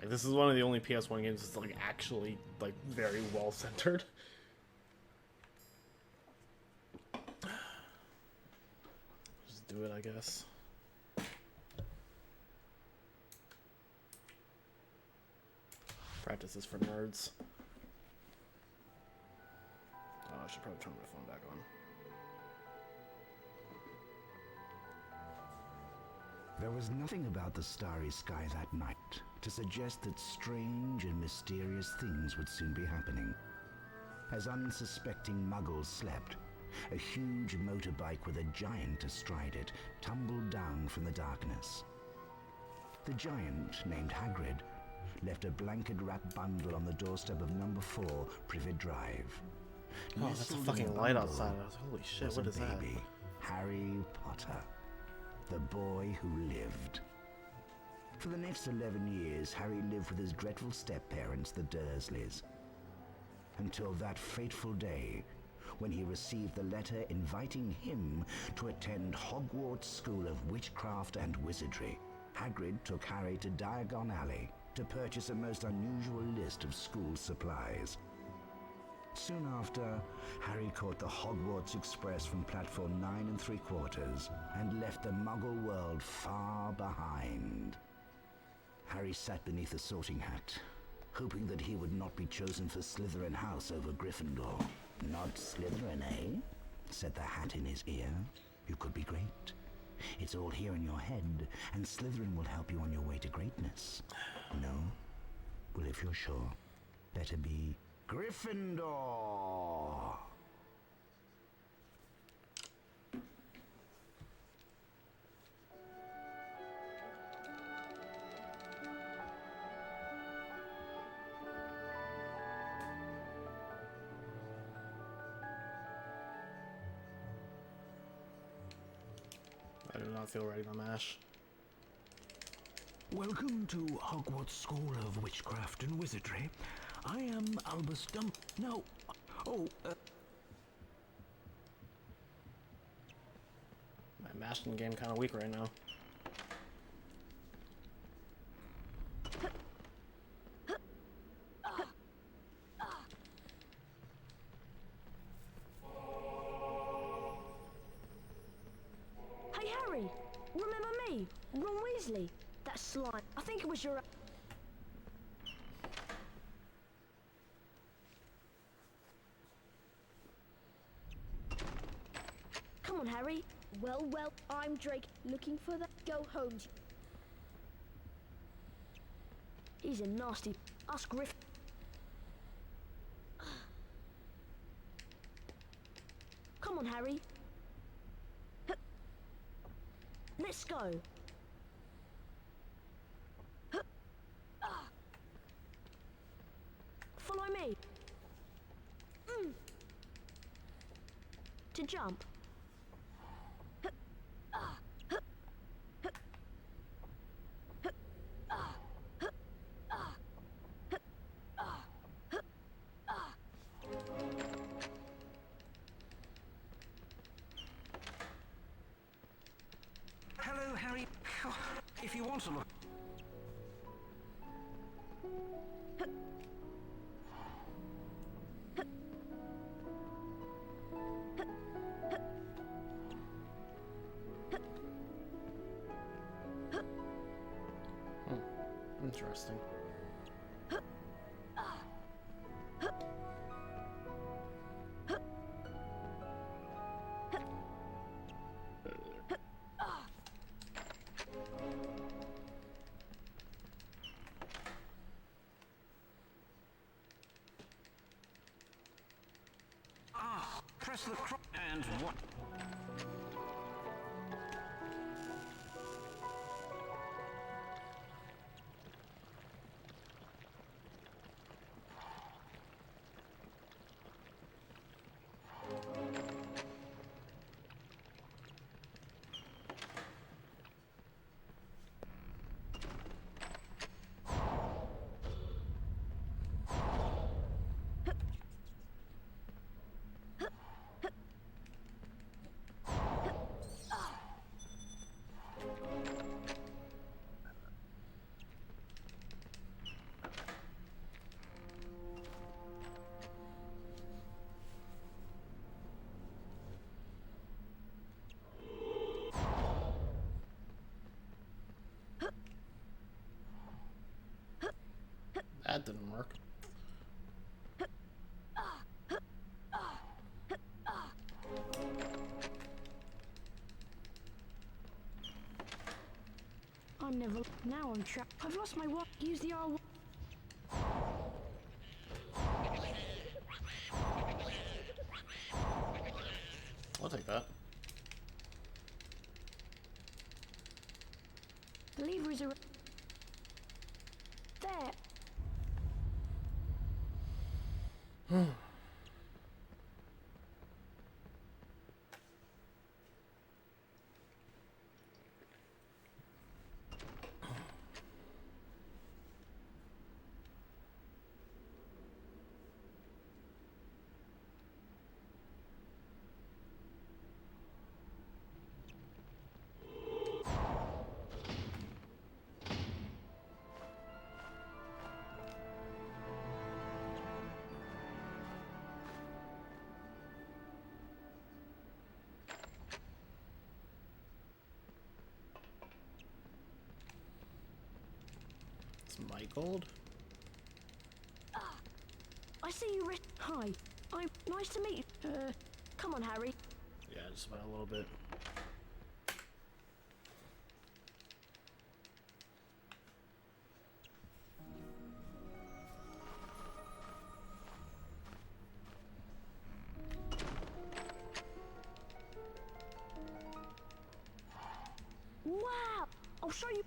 Like, this is one of the only PS1 games that's like actually like very well centered. Just do it, I guess. Practice is for nerds. Oh, I should probably turn my phone back on. There was nothing about the starry sky that night to suggest that strange and mysterious things would soon be happening. As unsuspecting muggles slept, a huge motorbike with a giant astride it tumbled down from the darkness. The giant, named Hagrid, left a blanket-wrapped bundle on the doorstep of number 4, Privet Drive. Oh, that's a fucking light outside. I was, holy shit, what is that? Harry Potter, the boy who lived. For the next 11 years, Harry lived with his dreadful step-parents, the Dursleys. Until that fateful day, when he received the letter inviting him to attend Hogwarts School of Witchcraft and Wizardry. Hagrid took Harry to Diagon Alley to purchase a most unusual list of school supplies. Soon after, Harry caught the Hogwarts Express from platform 9 3/4 and left the Muggle world far behind. Harry sat beneath a sorting hat, hoping that he would not be chosen for Slytherin House over Gryffindor. Not Slytherin, eh? Said the hat in his ear. You could be great. It's all here in your head, and Slytherin will help you on your way to greatness. No? Well, if you're sure, better be Gryffindor! I do not feel ready to mash. Welcome to Hogwarts School of Witchcraft and Wizardry. I am Albus Dump. No. Oh, My mashing game kind of weak right now. Hey Harry, remember me? Ron Weasley. That slime. I think it was your... Come on, Harry. Well, I'm Drake, looking for the... Go home. He's a nasty... Ask Griff... Come on, Harry. Let's go. Follow me. To jump. hello, Harry. If you want to look... Interesting. Press the and what? That didn't work. I never. Now I'm trapped. I've lost my wallet. Use the R1. I'll take that. The lever is around. There. It's my gold. I see you. Hi. I'm. Nice to meet you. Come on, Harry. Yeah, just about a little bit. Wow. I'll show you.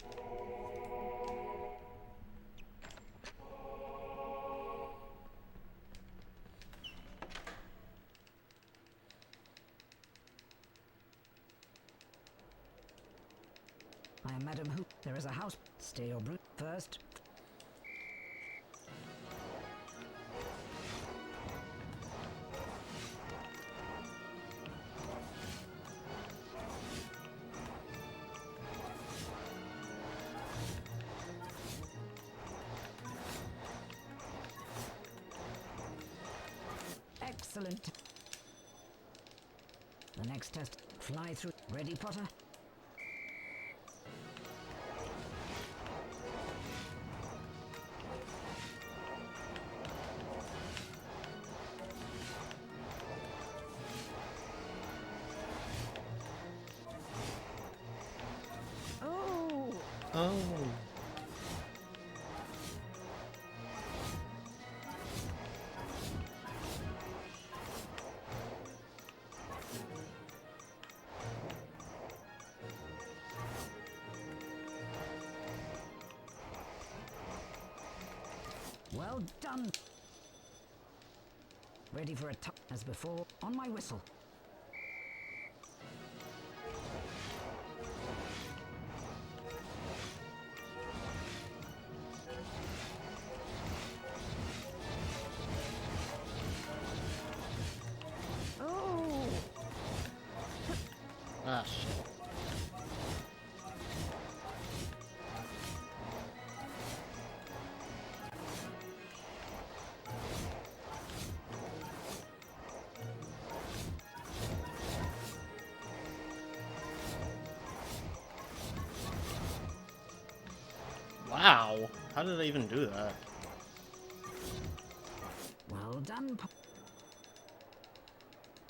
I am Madam Who. There is a house. Stay your brute first. Excellent. The next test. Fly through. Ready, Potter? Oh. Oh. Well done. Ready for a as before. On my whistle. Oh. Ah, shit. Wow. How did I even do that? Well done.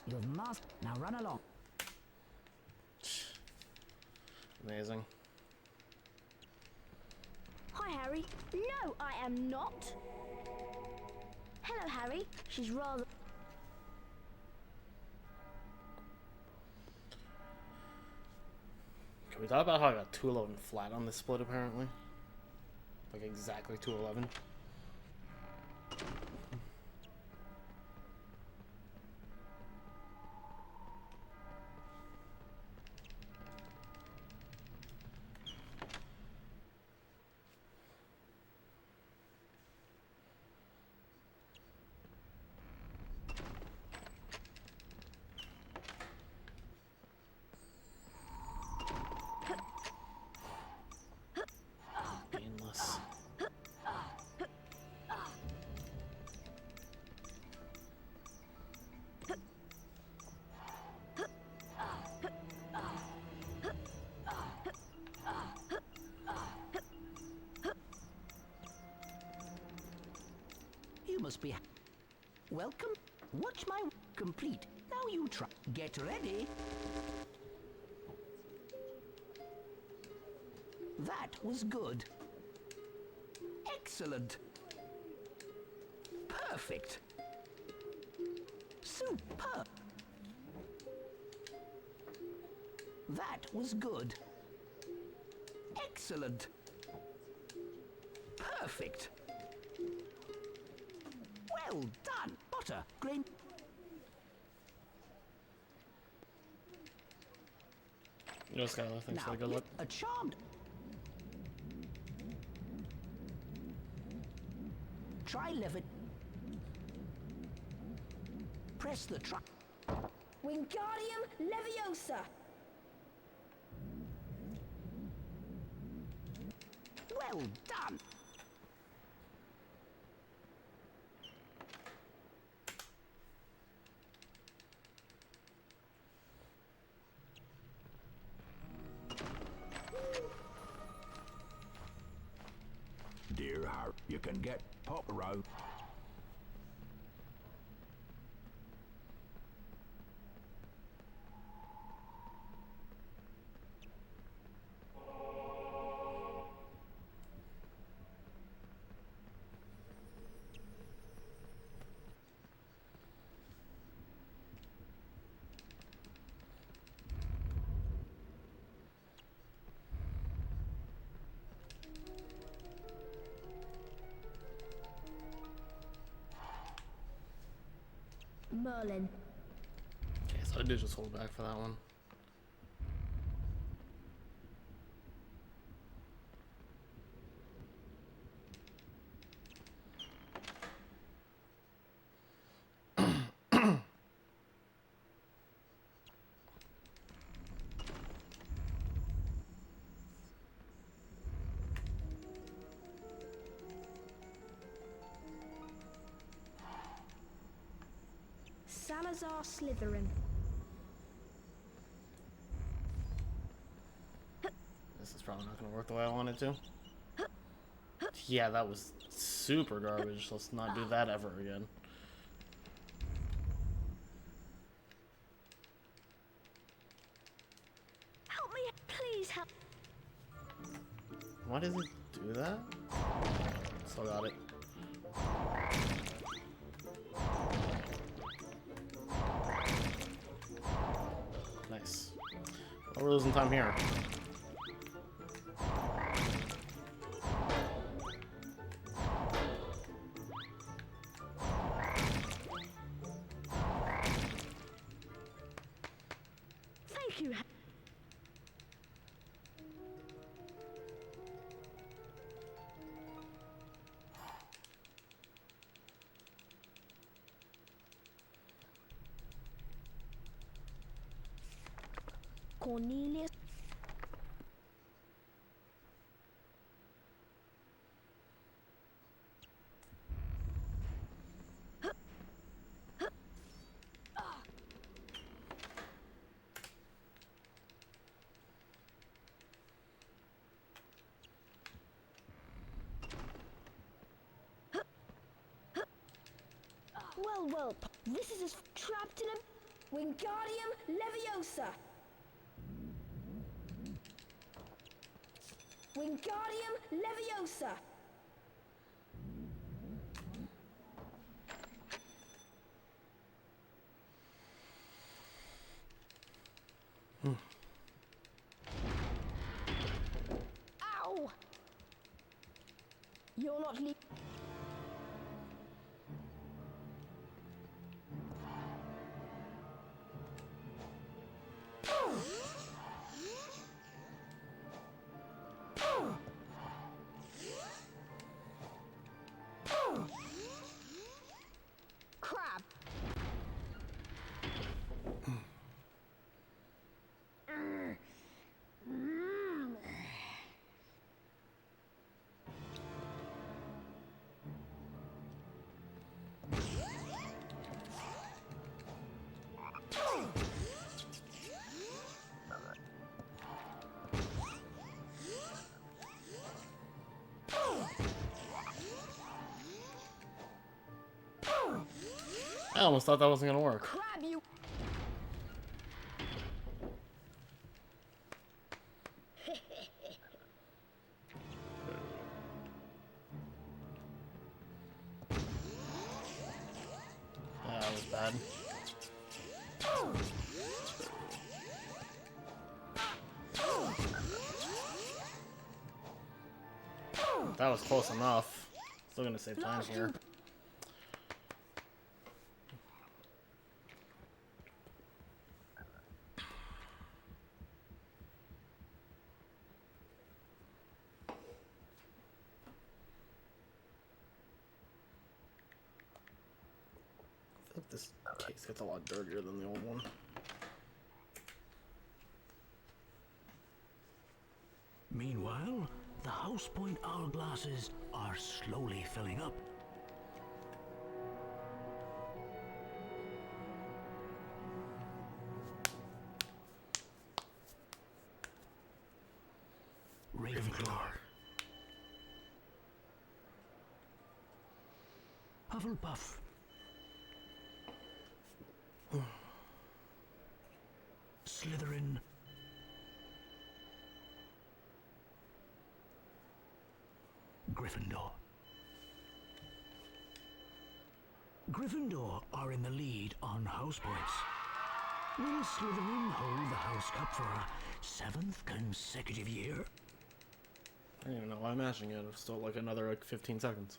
You have mastered. Now run along. Amazing. Hi, Harry. No, I am not. Hello, Harry. She's rather. Can we talk about how I got 211 flat on this split, apparently? Like, exactly 211. Painless. You must be... Welcome. Watch my complete. Now you try. Get ready. That was good. Excellent. Perfect. Superb. That was good. Excellent. Perfect. Well done, Potter. Great. You know, Skylar, thanks for the good luck. A charmed. Try levit. Press the try. Wingardium Leviosa. Well done. Dear Harry, you can get Potter out. Merlin. Okay, so I did just hold back for that one. Salazar Slytherin. This is probably not going to work the way I want it to. Yeah, that was super garbage. Let's not do that ever again. Help me, please help. Why does it do that? Still got it. Nice. Oh, we're losing time here. Thank you. Cornelius. Well, this is trapped in a Wingardium Leviosa. Wingardium Leviosa. Ow! You're not leaving. Crap. I almost thought that wasn't gonna work. Crab you! Yeah, that was bad. That was close enough. Still gonna save time here. I think this case gets a lot dirtier than the old one. Meanwhile, the House Point hourglasses are slowly filling up. Ravenclaw. Hufflepuff. Slytherin. Gryffindor. Gryffindor are in the lead on house points. Will Slytherin hold the House Cup for a 7th consecutive year? I don't even know why I'm mashing it. It's still like another 15 seconds.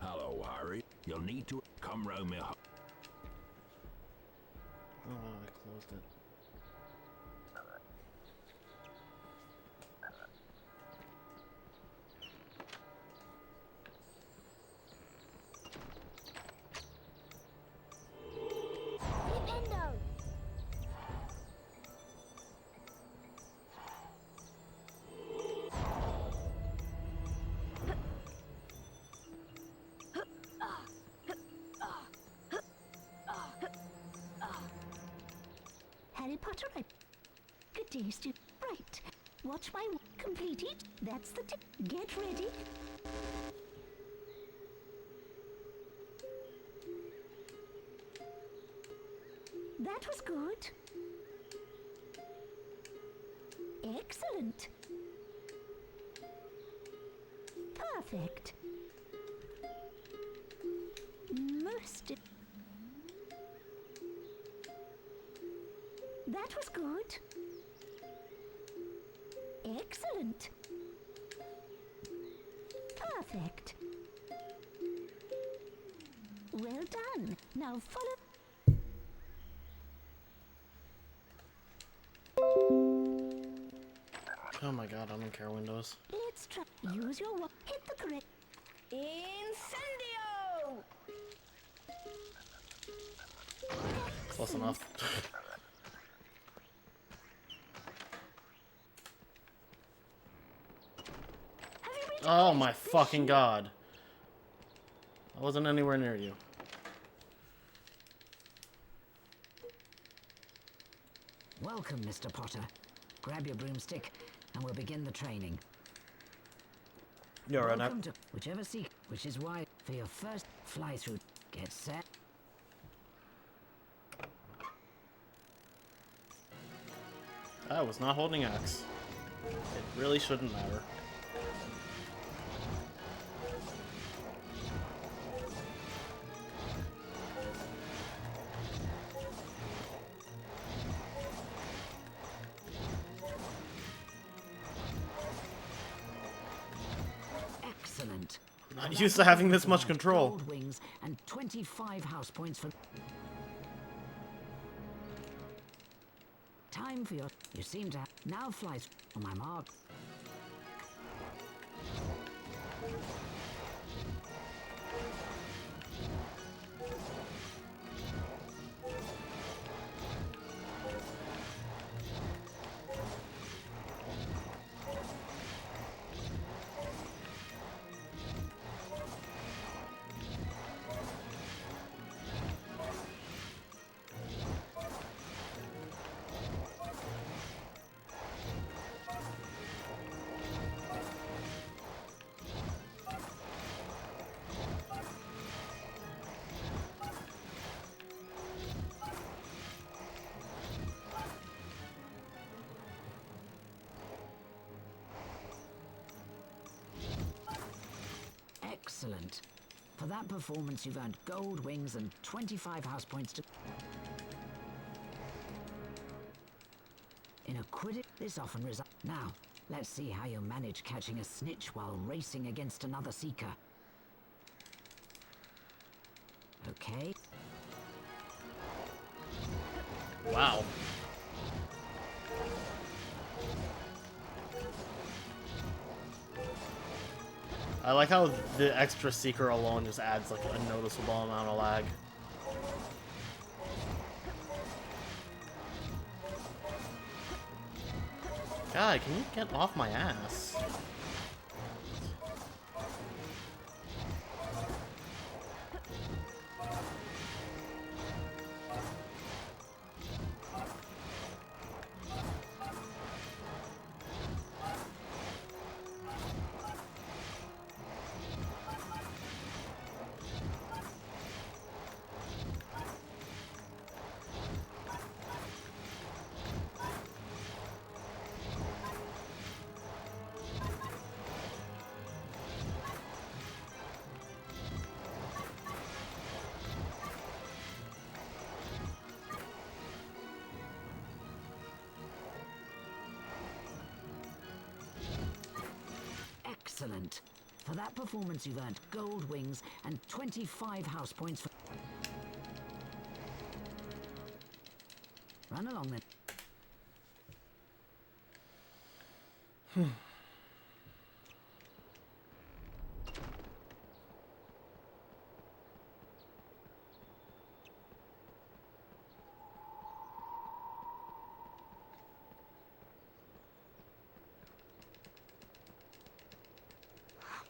Hello, Harry. You'll need to come round me. Oh, I closed it. Nintendo! Harry Potter, good day, student. Right. Watch my work completed. That's the tip. Get ready. That was good. Excellent. Perfect. Most. That was good. Excellent. Perfect. Well done. Now follow. Oh my god, I don't care Windows. Let's try. Use your walk. Hit the correct. Incendio! Close enough. Oh my fucking god. I wasn't anywhere near you. Welcome, Mr. Potter. Grab your broomstick, and we'll begin the training. You're right now. Welcome to whichever seek, which is why, for your first fly-through, get set. I was not holding axe. It really shouldn't matter. Excellent. Not used to having this much control. Gold wings and 25 house points for. Time for your. You seem to now flies on my mark. For that performance, you've earned gold wings and 25 house points to... In a Quidditch, this often results... Now, let's see how you manage catching a snitch while racing against another seeker. Okay. Wow. I like how the extra seeker alone just adds like a noticeable amount of lag. God, can you get off my ass? Excellent. For that performance, you've earned gold wings and 25 house points for... Run along then.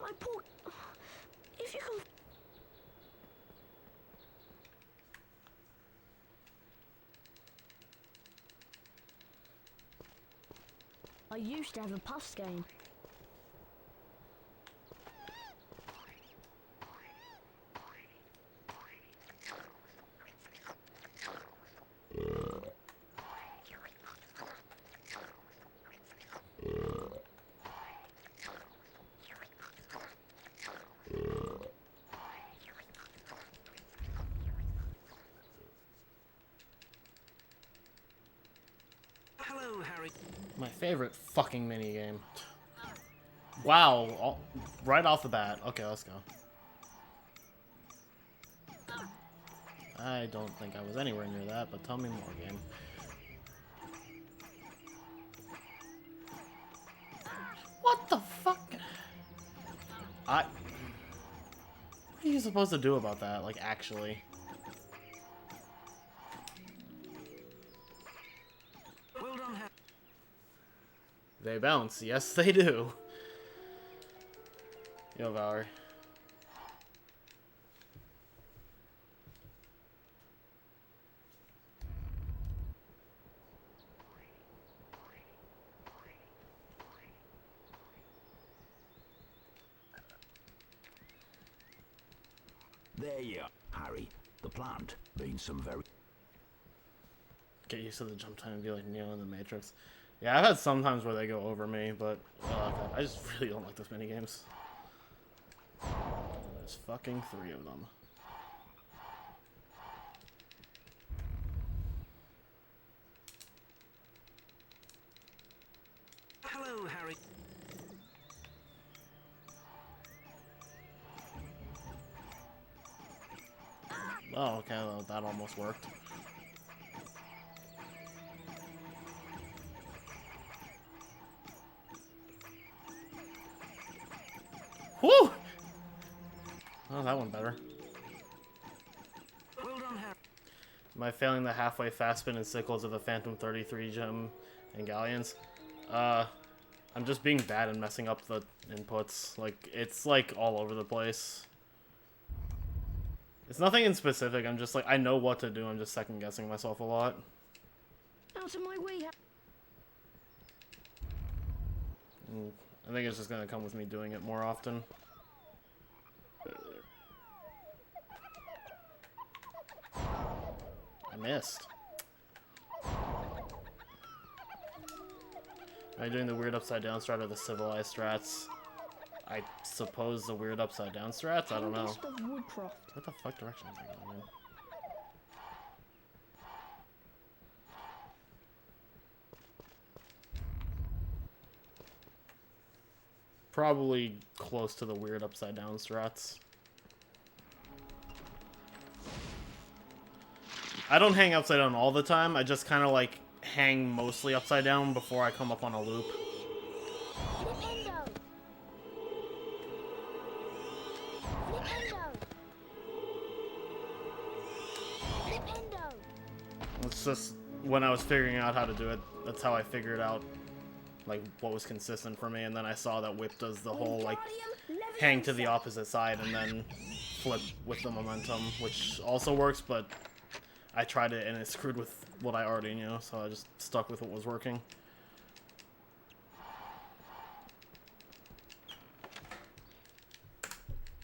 My poor... If you can... I used to have a puffs game. Hello, Harry. My favorite fucking minigame. Wow, right off the bat. Okay, let's go. I don't think I was anywhere near that, but tell me more, game. What the fuck? What are you supposed to do about that, like, actually? Well done, Harry. They bounce. Yes, they do. Yo, Valerie. There you are, Harry. The plant means some very... Get used to the jump time and be like Neo in the Matrix. Yeah, I've had some times where they go over me, but I just really don't like those minigames. There's fucking 3 of them. Hello, Harry. Oh, okay, well, that almost worked. Woo! Oh, that one better. Well done, Harry. Am I failing the halfway fast spin and sickles of the Phantom 33 gem and galleons? I'm just being bad and messing up the inputs. Like, it's like all over the place. It's nothing in specific, I'm just like, I know what to do, I'm just second guessing myself a lot. Out of my way. I think it's just gonna come with me doing it more often. I missed. Am I doing the weird upside down strat or the civilized strats? I suppose the weird upside down strats? I don't know. Eldest of Woodcroft. What the fuck direction am I going in? Probably close to the weird upside down strats. I don't hang upside down all the time. I just kind of like hang mostly upside down before I come up on a loop. Flipendo. Flipendo. Flipendo. It's just when I was figuring out how to do it, that's how I figured out like what was consistent for me, and then I saw that whip does the whole like hang to the opposite side and then flip with the momentum, which also works, but I tried it and it screwed with what I already knew, so I just stuck with what was working.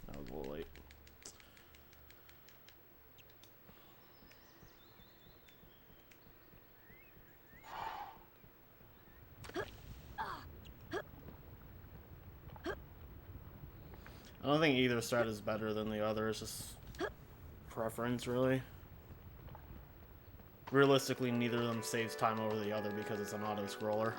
That was a little late. I don't think either strat is better than the other, it's just preference, really. Realistically, neither of them saves time over the other because it's an auto-scroller.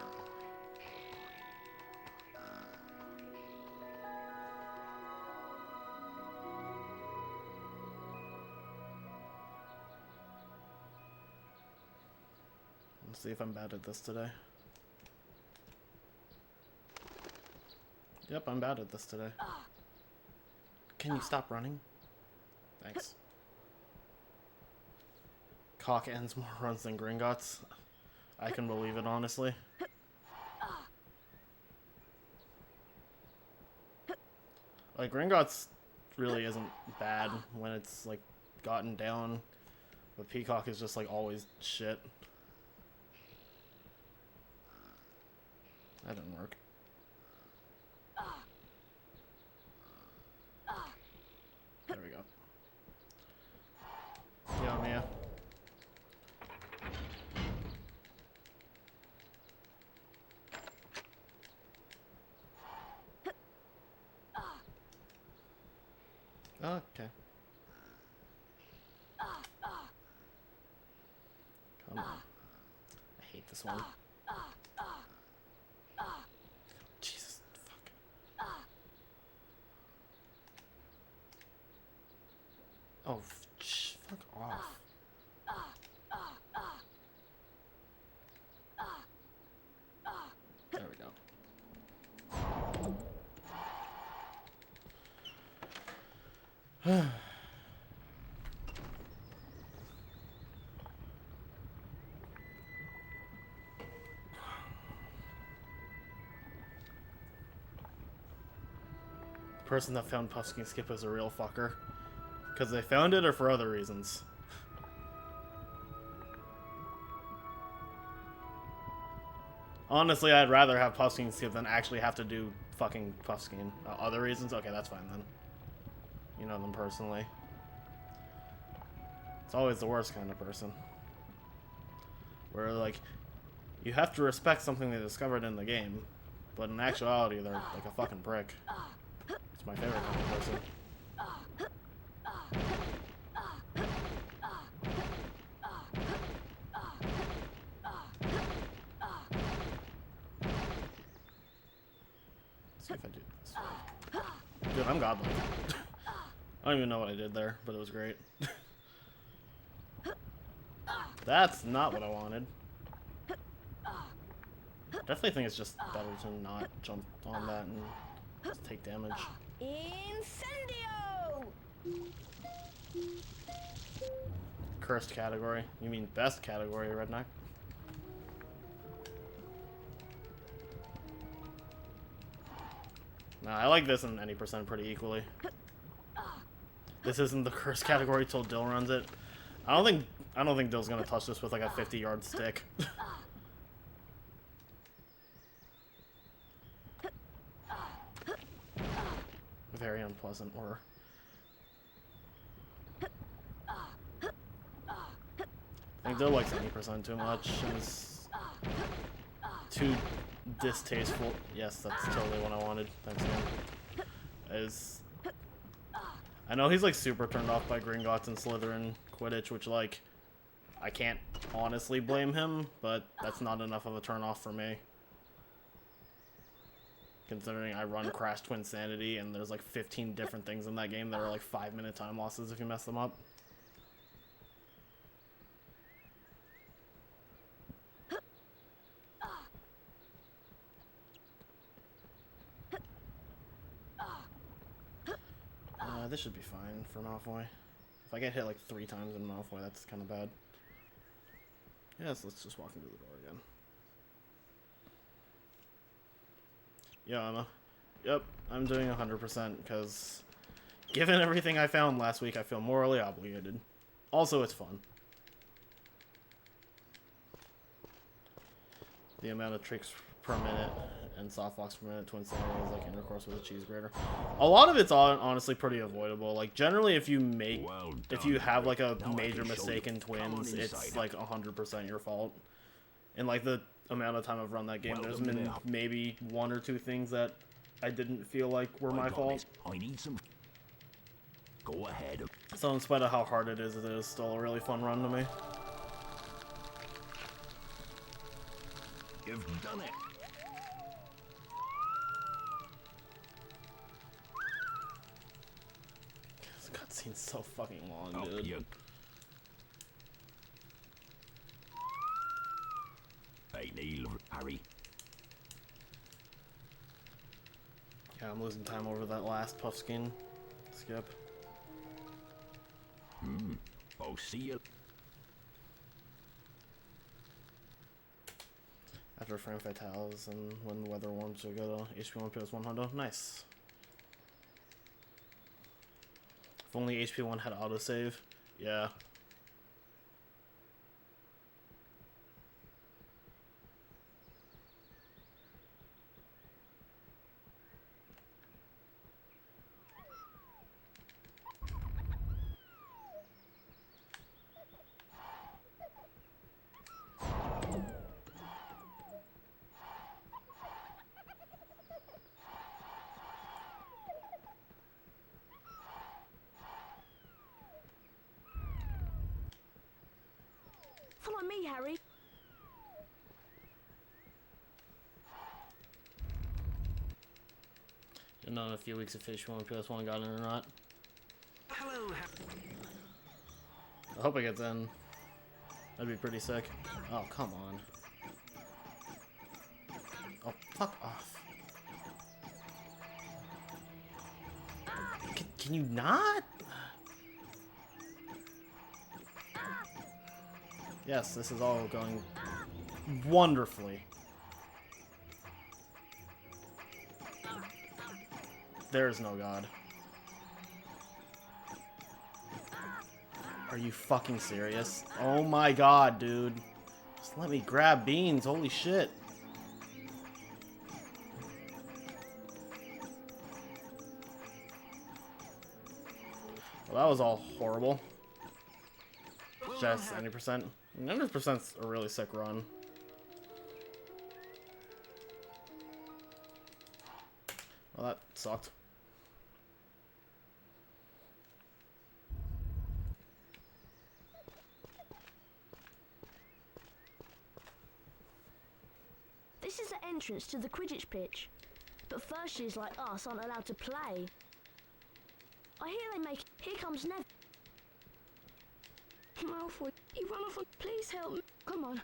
Let's see if I'm bad at this today. Yep, I'm bad at this today. Can you stop running? Thanks. Cock ends more runs than Gringotts. I can believe it, honestly. Like, Gringotts really isn't bad when it's, like, gotten down. But Peacock is just, like, always shit. That didn't work. There we go. Yeah, Mia. Oh, okay. Come on. I hate this one. Jesus, fuck. Oh, fuck off. There we go. The person that found Puffskein Skip is a real fucker. Because they found it or for other reasons? Honestly, I'd rather have Puffskein Skip than actually have to do fucking Puffskein. Other reasons? Okay, that's fine then. You know them personally. It's always the worst kind of person. Where, like, you have to respect something they discovered in the game, but in actuality, they're like a fucking prick. It's my favorite kind of person. Let's see if I do this right. Dude, I'm godlike. I don't even know what I did there, but it was great. That's not what I wanted. Definitely think it's just better to not jump on that and just take damage. Incendio! Cursed category. You mean best category, Redneck? Nah, I like this and any percent pretty equally. This isn't the cursed category till Dill runs it. I don't think Dill's gonna touch this with like a 50-yard stick. Very unpleasant, or I think Dill likes 80% too much and is too distasteful. Yes, that's totally what I wanted. Thanks, man. Is I know he's like super turned off by Gringotts and Slytherin Quidditch, which like I can't honestly blame him, but that's not enough of a turn off for me. Considering I run Crash Twin Sanity and there's like 15 different things in that game that are like 5-minute time losses if you mess them up. This should be fine for Malfoy. If I get hit like 3 times in Malfoy, that's kind of bad. Yes, let's just walk into the door again. Yeah, Emma. Yep, I'm doing 100% because given everything I found last week, I feel morally obligated. Also, it's fun. The amount of tricks per minute and softbox per minute twin sanity is like intercourse with a cheese grater. A lot of it's honestly pretty avoidable. Like generally, if you make, if you have like a major mistake in twins, it's like 100% your fault. And like the amount of time I've run that game, there's been maybe 1 or 2 things that I didn't feel like were my fault. I need some. Go ahead. So in spite of how hard it is still a really fun run to me. You've done it. This cutscene's so fucking long, dude. You. Hey, Neil, Harry. Yeah, I'm losing time over that last Puffskein skip. I'll see you. After Frame Fatales and when the weather warms, we go to HP 1 PS1 Hondo. Nice. If only HP 1 had autosave. Yeah. Follow me, Harry. Don't know in a few weeks if HP 1 PS1 got in or not. Hello, I hope it gets in. That'd be pretty sick. Oh, come on. Oh, fuck off. Can you not? Yes, this is all going wonderfully. There is no God. Are you fucking serious? Oh my god, dude. Just let me grab beans, holy shit. Well, that was all horrible. Just 90%. 90%'s a really sick run. Well, that sucked. This is the entrance to the Quidditch pitch. But first years like us aren't allowed to play. I hear they make... Here comes Nev... Malfoy, he ran off. Please help me. Come on.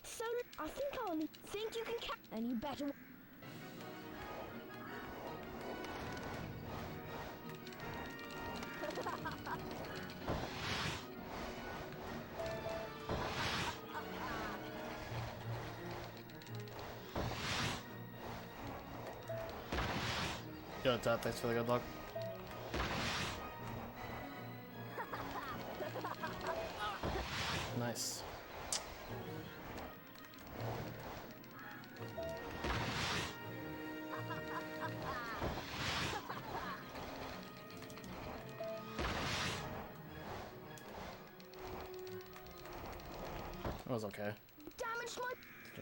So, I think I only think you can catch... And you better... Yo, Todd, thanks for the good luck. Nice. That was okay. Damn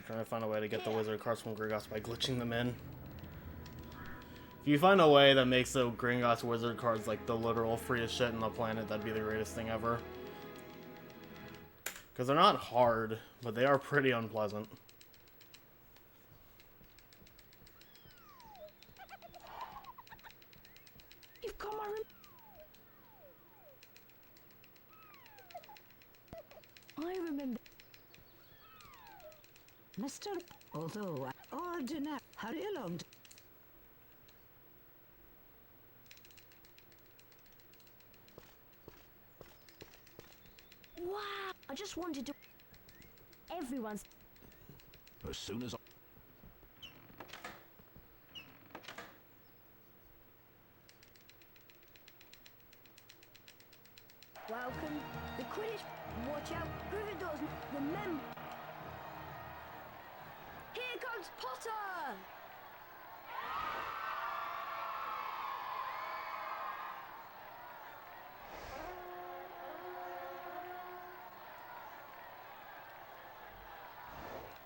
trying to find a way to get the wizard cards from Gringotts by glitching them in. If you find a way that makes the Gringotts wizard cards like the literal freest shit in the planet, that'd be the greatest thing ever. Because they're not hard, but they are pretty unpleasant. You've got my I remember. Mr. Although, ordinary. Hurry along. Wow! I just wanted to. Everyone's. As soon as I... Welcome. The Quidditch. Watch out. Gryffindors. Remember. Here comes Potter!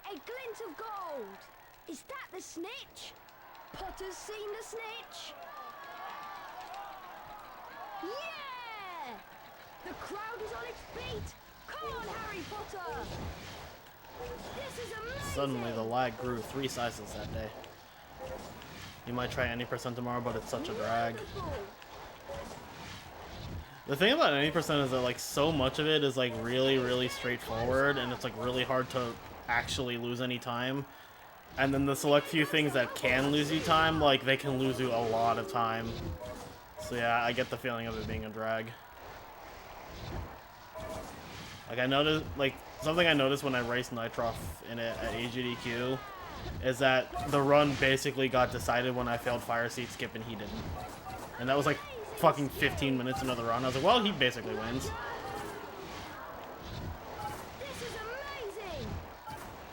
A glint of gold! Is that the snitch? Potter's seen the snitch? Yeah! The crowd is on its feet! Come on, Harry Potter! This is amazing! Suddenly, the lag grew 3 sizes that day. You might try any percent tomorrow, but it's such a drag. Wonderful. The thing about any percent is that like so much of it is like really straightforward, and it's like really hard to actually lose any time. And then the select few things that can lose you time, like they can lose you a lot of time. So yeah, I get the feeling of it being a drag. Like I noticed, like something I noticed when I raced Nitroff in it at AGDQ is that the run basically got decided when I failed fire seat skip and he didn't. And that was like fucking 15 minutes into the run. I was like, well, he basically wins. This is amazing!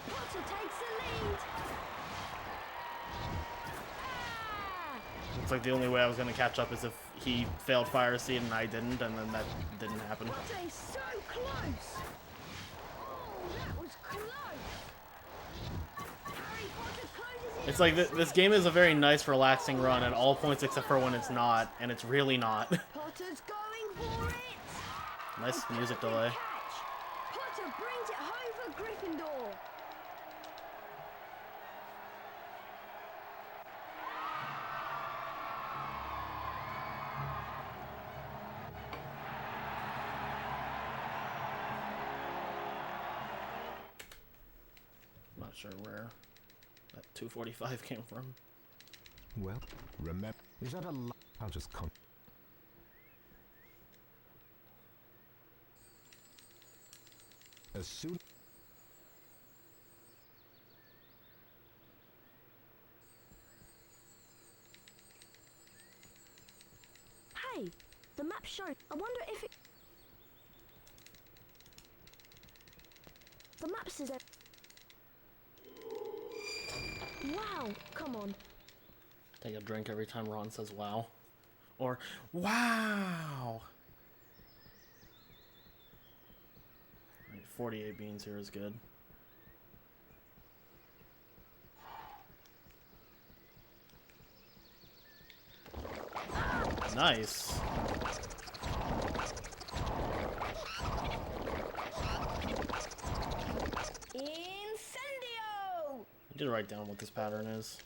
Potter takes the lead! Ah! It's like the only way I was gonna catch up is if he failed fire seed and I didn't, and then that didn't happen. Potter is so close! Oh, that was close! Harry Potter closes in. It's like this game is a very nice, relaxing run at all points except for when it's not, and it's really not. Potter's going for it! Nice A music perfect delay. catch. Potter brings it home for Gryffindor! Not sure where that 245 came from. Well, remember, is that a lie? I'll just con. As soon. Hey, the map showed. I wonder if it. The map says that. Wow, come on. Take a drink every time Ron says wow. Or, wow! 48 beans here is good. Nice. Incendio! I did write down what this pattern is.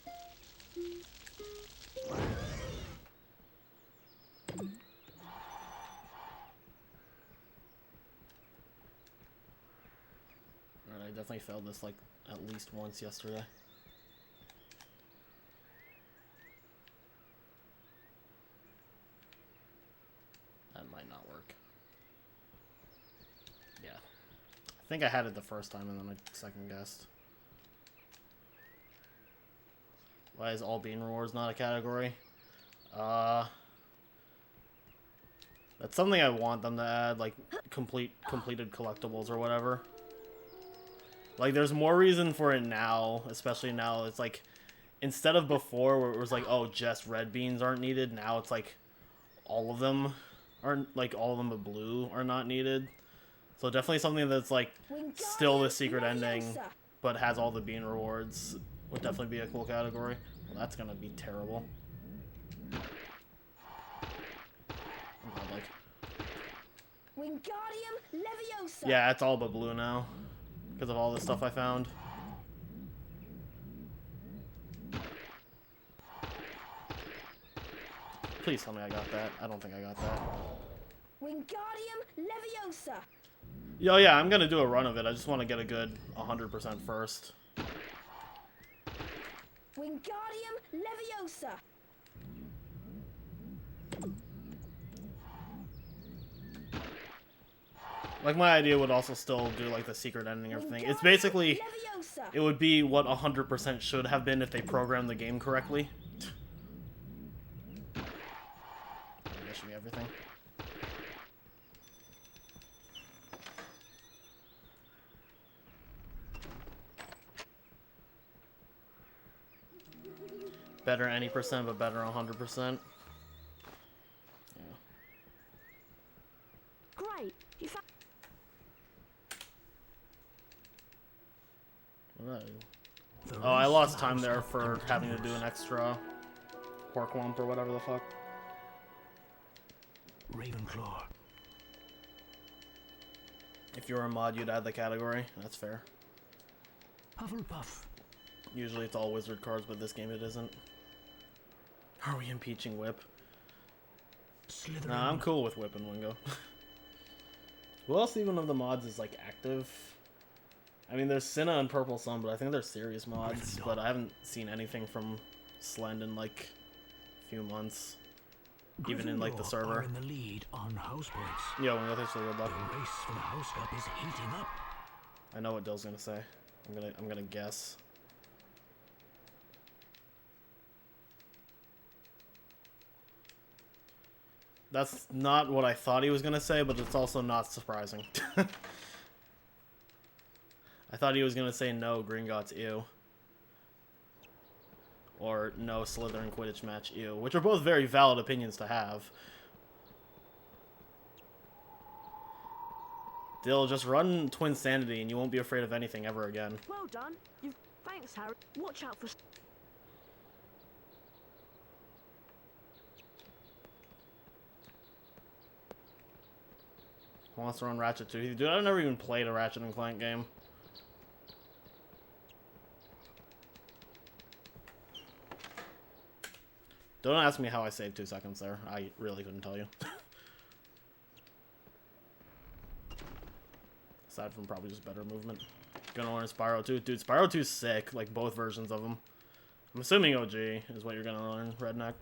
Alright, I definitely failed this like at least once yesterday. That might not work. Yeah. I think I had it the first time and then I second guessed. Why is all bean rewards not a category? That's something I want them to add, like completed collectibles or whatever. Like there's more reason for it now, especially now. It's like instead of before where it was like, oh, just red beans aren't needed, now it's like all of them aren't, like all of them but blue are not needed. So definitely something that's like still the secret ending but has all the bean rewards, would definitely be a cool category. Well, that's gonna be terrible. Oh, God, like... Wingardium Leviosa! Yeah, it's all but blue now, because of all the stuff I found. Please tell me I got that. I don't think I got that. Wingardium Leviosa! Yo, yeah, I'm gonna do a run of it. I just want to get a good 100% first. Wingardium Leviosa! Like, my idea would also still do, like, the secret ending and everything. It's basically... Leviosa! It would be what 100% should have been if they programmed the game correctly. That should be everything. Better any percent, but better 100%. Yeah. Great! You found... Right. The Oh, I race lost to the time there house for cup having to do continues. an extra pork lump or whatever the fuck. Ravenclaw. If you were a mod, you'd add the category. That's fair. Hufflepuff. Usually it's all wizard cards, but this game it isn't. Are we impeaching Whip? Slytherin. Nah, I'm cool with Whip and Wingo. Who else even of the mods is, like, active? I mean, there's Cinna and Purple Sun, but I think they're serious mods. But I haven't seen anything from Slend in, like, a few months. Even in, like, the Gryffindor server. are in the lead on house points. Yo, Wingo, thanks for the good luck. The race for the house cup is heating up. I know what Dill's gonna say. I'm gonna guess. That's not what I thought he was gonna say, but it's also not surprising. I thought he was gonna say no, Gringotts, ew. Or no, Slytherin Quidditch match, ew. Which are both very valid opinions to have. Dill, just run Twin Sanity and you won't be afraid of anything ever again. Well done. You've... Thanks, Harry. Watch out for... Who wants to run Ratchet 2? Dude, I've never even played a Ratchet and Clank game. Don't ask me how I saved 2 seconds there. I really couldn't tell you. Aside from probably just better movement. Gonna learn Spyro 2. Dude, Spyro 2's sick. Like, both versions of them. I'm assuming OG is what you're gonna learn, Redneck.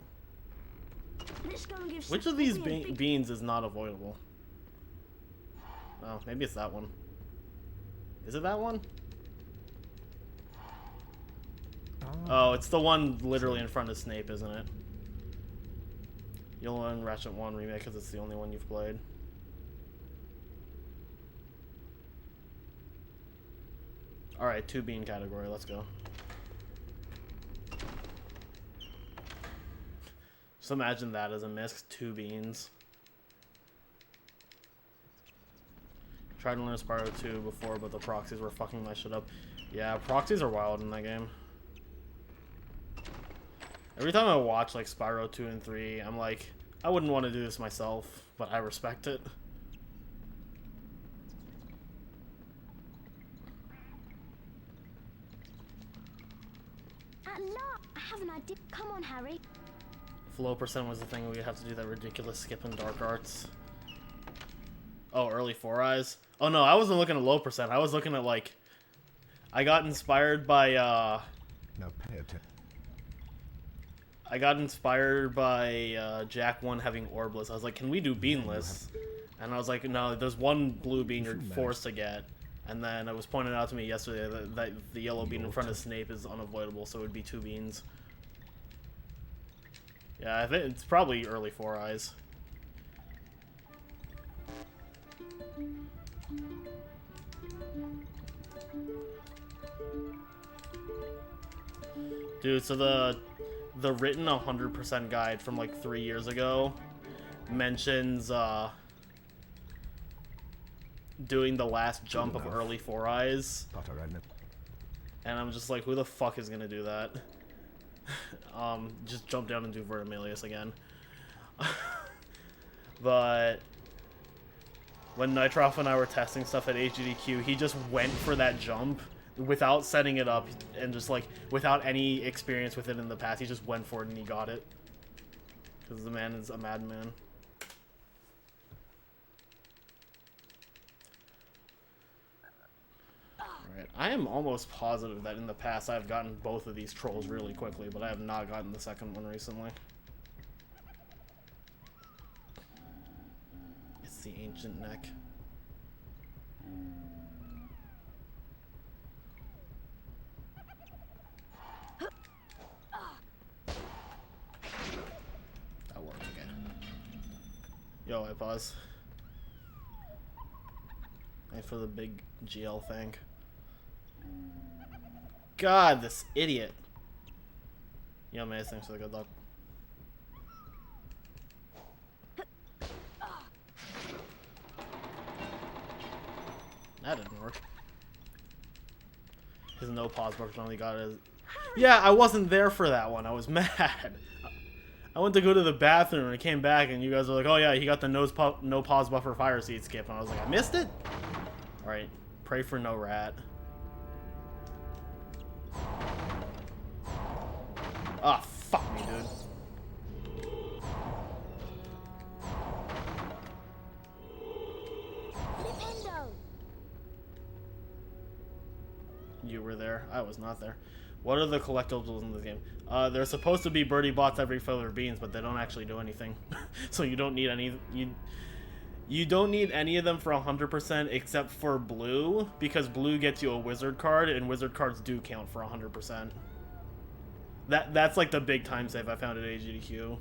Let's go and give Which of these beans is not avoidable? Oh, maybe it's that one. Is it that one? Oh, it's the one literally in front of Snape, isn't it? You'll learn Ratchet 1 Remake because it's the only one you've played. Alright, 2 bean category, let's go. Just imagine that as a miss, 2 beans. Tried to learn Spyro 2 before, but the proxies were fucking my shit up. Yeah, proxies are wild in that game. Every time I watch, like, Spyro 2 and 3, I'm like, I wouldn't want to do this myself, but I respect it. At last, I have an idea. Come on, Harry. If low percent was the thing, we'd have to do that ridiculous skip in Dark Arts. Oh, early 4 Eyes? Oh no, I wasn't looking at low percent. I was looking at, like, I got inspired by, Now pay attention. I got inspired by Jack 1 having Orbless. I was like, can we do beanless? And I was like, no, there's one blue bean you're forced to get. And then it was pointed out to me yesterday that the yellow bean in front of Snape is unavoidable, so it would be 2 beans. Yeah, I think it's probably early 4 Eyes. Dude, so the written 100% guide from like 3 years ago mentions doing the last jump of early 4 Eyes Potter, I know. And I'm just like, who the fuck is gonna do that? Just jump down and do Vertimilius again. But when Nitroff and I were testing stuff at AGDQ, he just went for that jump without setting it up and just like without any experience with it in the past. He just went for it and he got it. Because the man is a madman. Alright, I am almost positive that in the past I've gotten both of these trolls really quickly, but I have not gotten the second one recently. It's the ancient neck. That worked, okay. Yo, I pause. Wait for the big GL thing. God, this idiot. Yo, man, thanks for the good luck. That didn't work. His no pause button only got his... Yeah, I wasn't there for that one. I was mad. I went to go to the bathroom and I came back and you guys were like, oh yeah, he got the no pause buffer fire seed skip. And I was like, I missed it? Alright, pray for no rat. Ah, fuck me, dude. You were there. I was not there. What are the collectibles in this game? They're supposed to be birdie bots every filler beans, but they don't actually do anything. So you don't need any. You don't need any of them for 100% except for blue, because blue gets you a wizard card, and wizard cards do count for 100%. That's like the big time save I found at AGDQ,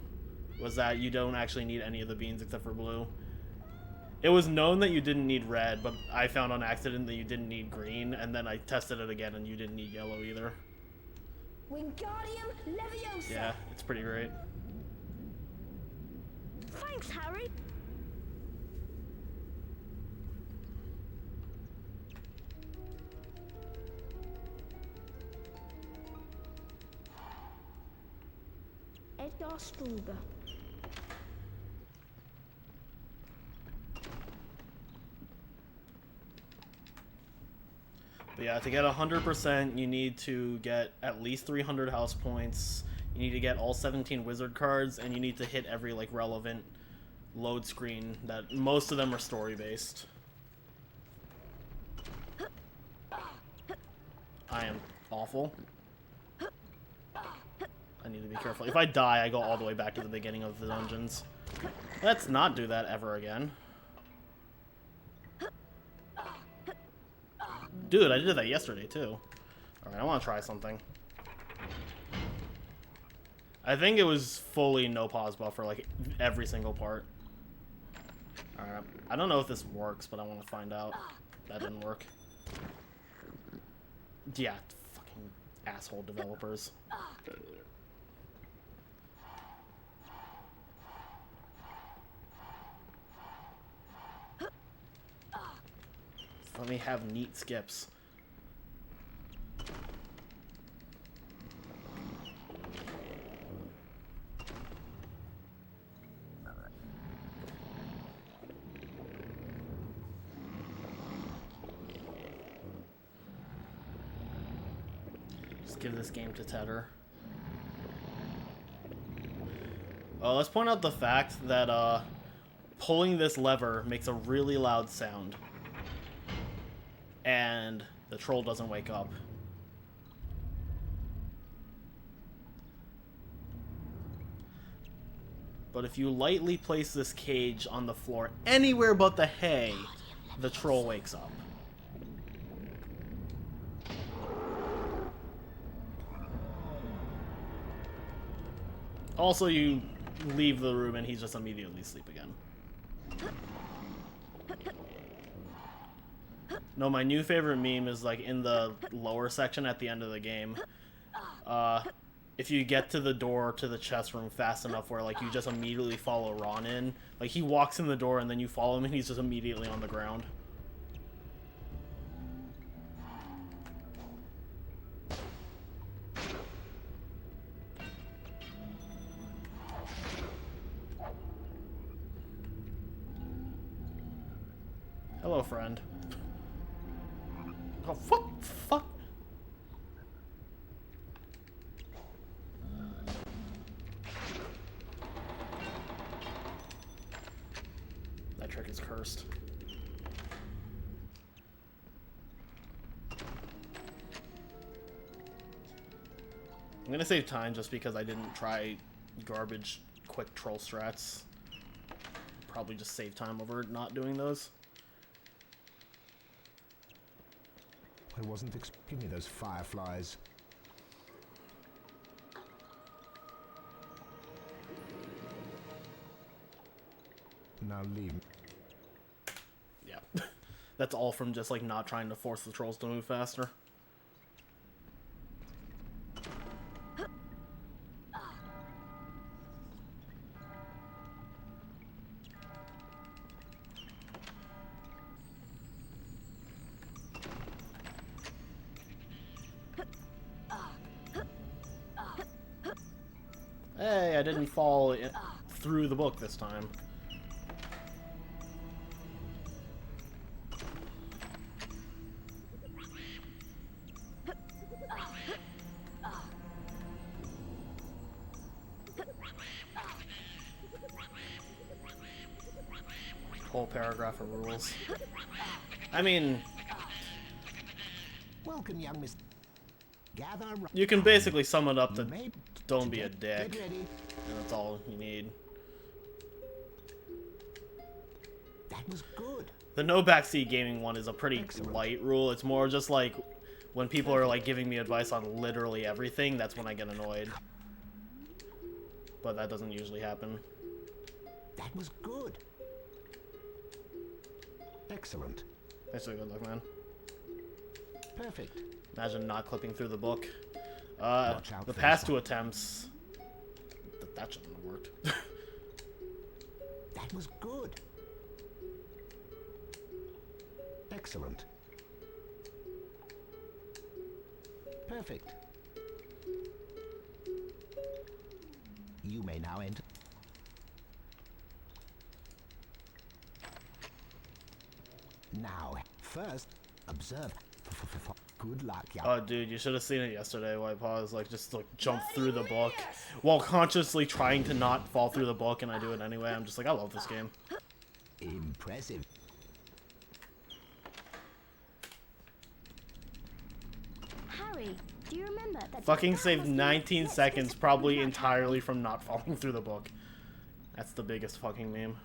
was that you don't actually need any of the beans except for blue. It was known that you didn't need red, but I found on accident that you didn't need green, and then I tested it again and you didn't need yellow either. Wingardium Leviosa! Yeah, it's pretty great. Thanks, Harry! Edgar Struber. But yeah, to get 100%, you need to get at least 300 house points. You need to get all 17 wizard cards, and you need to hit every like relevant load screen. That most of them are story based. I am awful. I need to be careful. If I die, I go all the way back to the beginning of the dungeons. Let's not do that ever again. Dude, I did that yesterday, too. Alright, I want to try something. I think it was fully no pause buffer, like, every single part. Alright, I don't know if this works, but I want to find out. That didn't work. Yeah, fucking asshole developers. Let me have neat skips. Just give this game to Tedder. Let's point out the fact that pulling this lever makes a really loud sound. And the troll doesn't wake up. But if you lightly place this cage on the floor anywhere but the hay, the troll wakes up. Also, you leave the room and he's just immediately asleep again. No, my new favorite meme is like in the lower section at the end of the game. If you get to the door to the chest room fast enough where like you just immediately follow Ron in. Like he walks in the door and then you follow him and he's just immediately on the ground. Hello, friend. Oh, fuck. That trick is cursed. I'm gonna save time just because I didn't try garbage quick troll strats. Probably just save time over not doing those. I wasn't expecting me those fireflies. Now leave me. Yeah. That's all from just like not trying to force the trolls to move faster. Hey, I didn't fall through the book this time. Whole paragraph of rules. I mean, Welcome, young Miss. Gather. you can basically sum it up to Made don't be to a dick. Get ready. And that's all you need. That was good. The no backseat gaming one is a pretty Excellent. light rule. It's more just like when people are like giving me advice on literally everything, that's when I get annoyed. But that doesn't usually happen. That was good. Excellent. Thanks for the good luck, man. Perfect. Imagine not clipping through the book. Watch out The for past this two one. attempts... That shouldn't have worked. That was good. Excellent. Perfect. You may now enter. Now, first, observe. Good luck, young. Oh, dude, you should have seen it yesterday. Why pause? Like, just like jump through the book while consciously trying to not fall through the book, and I do it anyway. I'm just like, I love this game. Impressive. Harry, do you remember that? Fucking that saved was the 19 next seconds, bit of probably Harry? entirely from not falling through the book. That's the biggest fucking meme.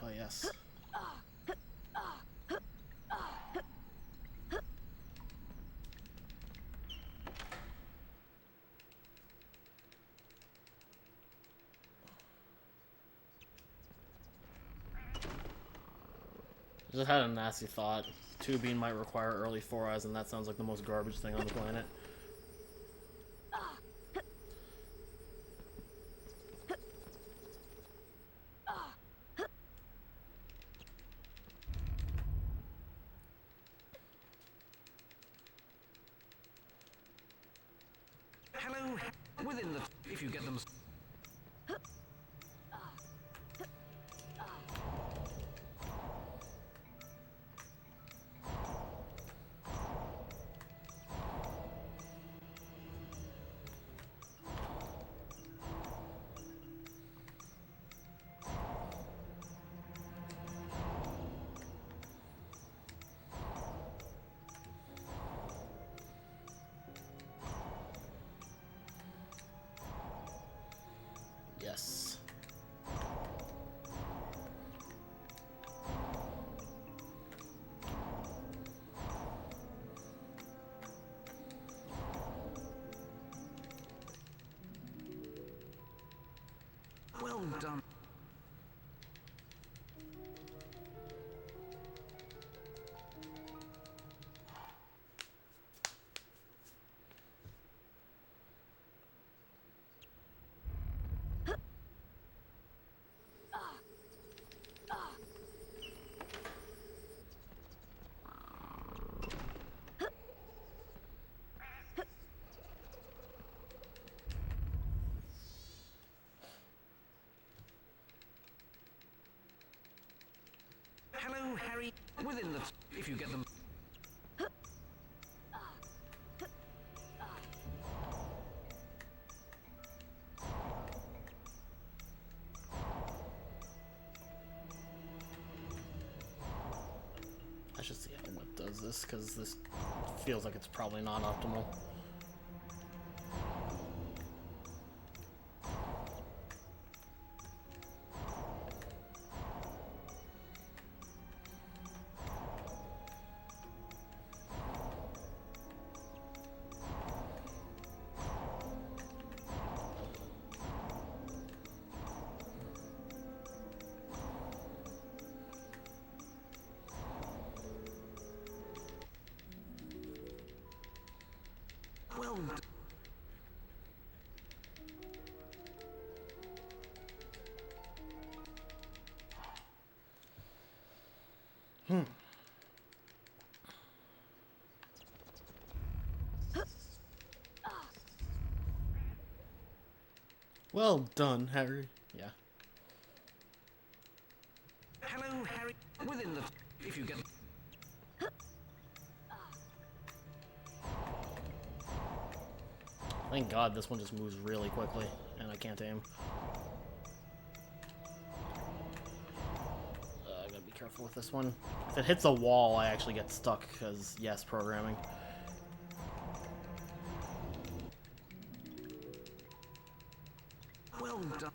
Oh, yes. Just had a nasty thought. Tubing might require early 4 eyes, and that sounds like the most garbage thing on the planet. Hello, within the... if you get them... Yes. Well done. Hello, Harry. Within the... if you get them... I should see how it does this, because this feels like it's probably not optimal. Well done. Well done, Harry. Yeah. Hello, Harry. Within the... if you get... Thank God this one just moves really quickly, and I can't aim. I gotta be careful with this one. If it hits a wall, I actually get stuck, because, yes, programming. Well done.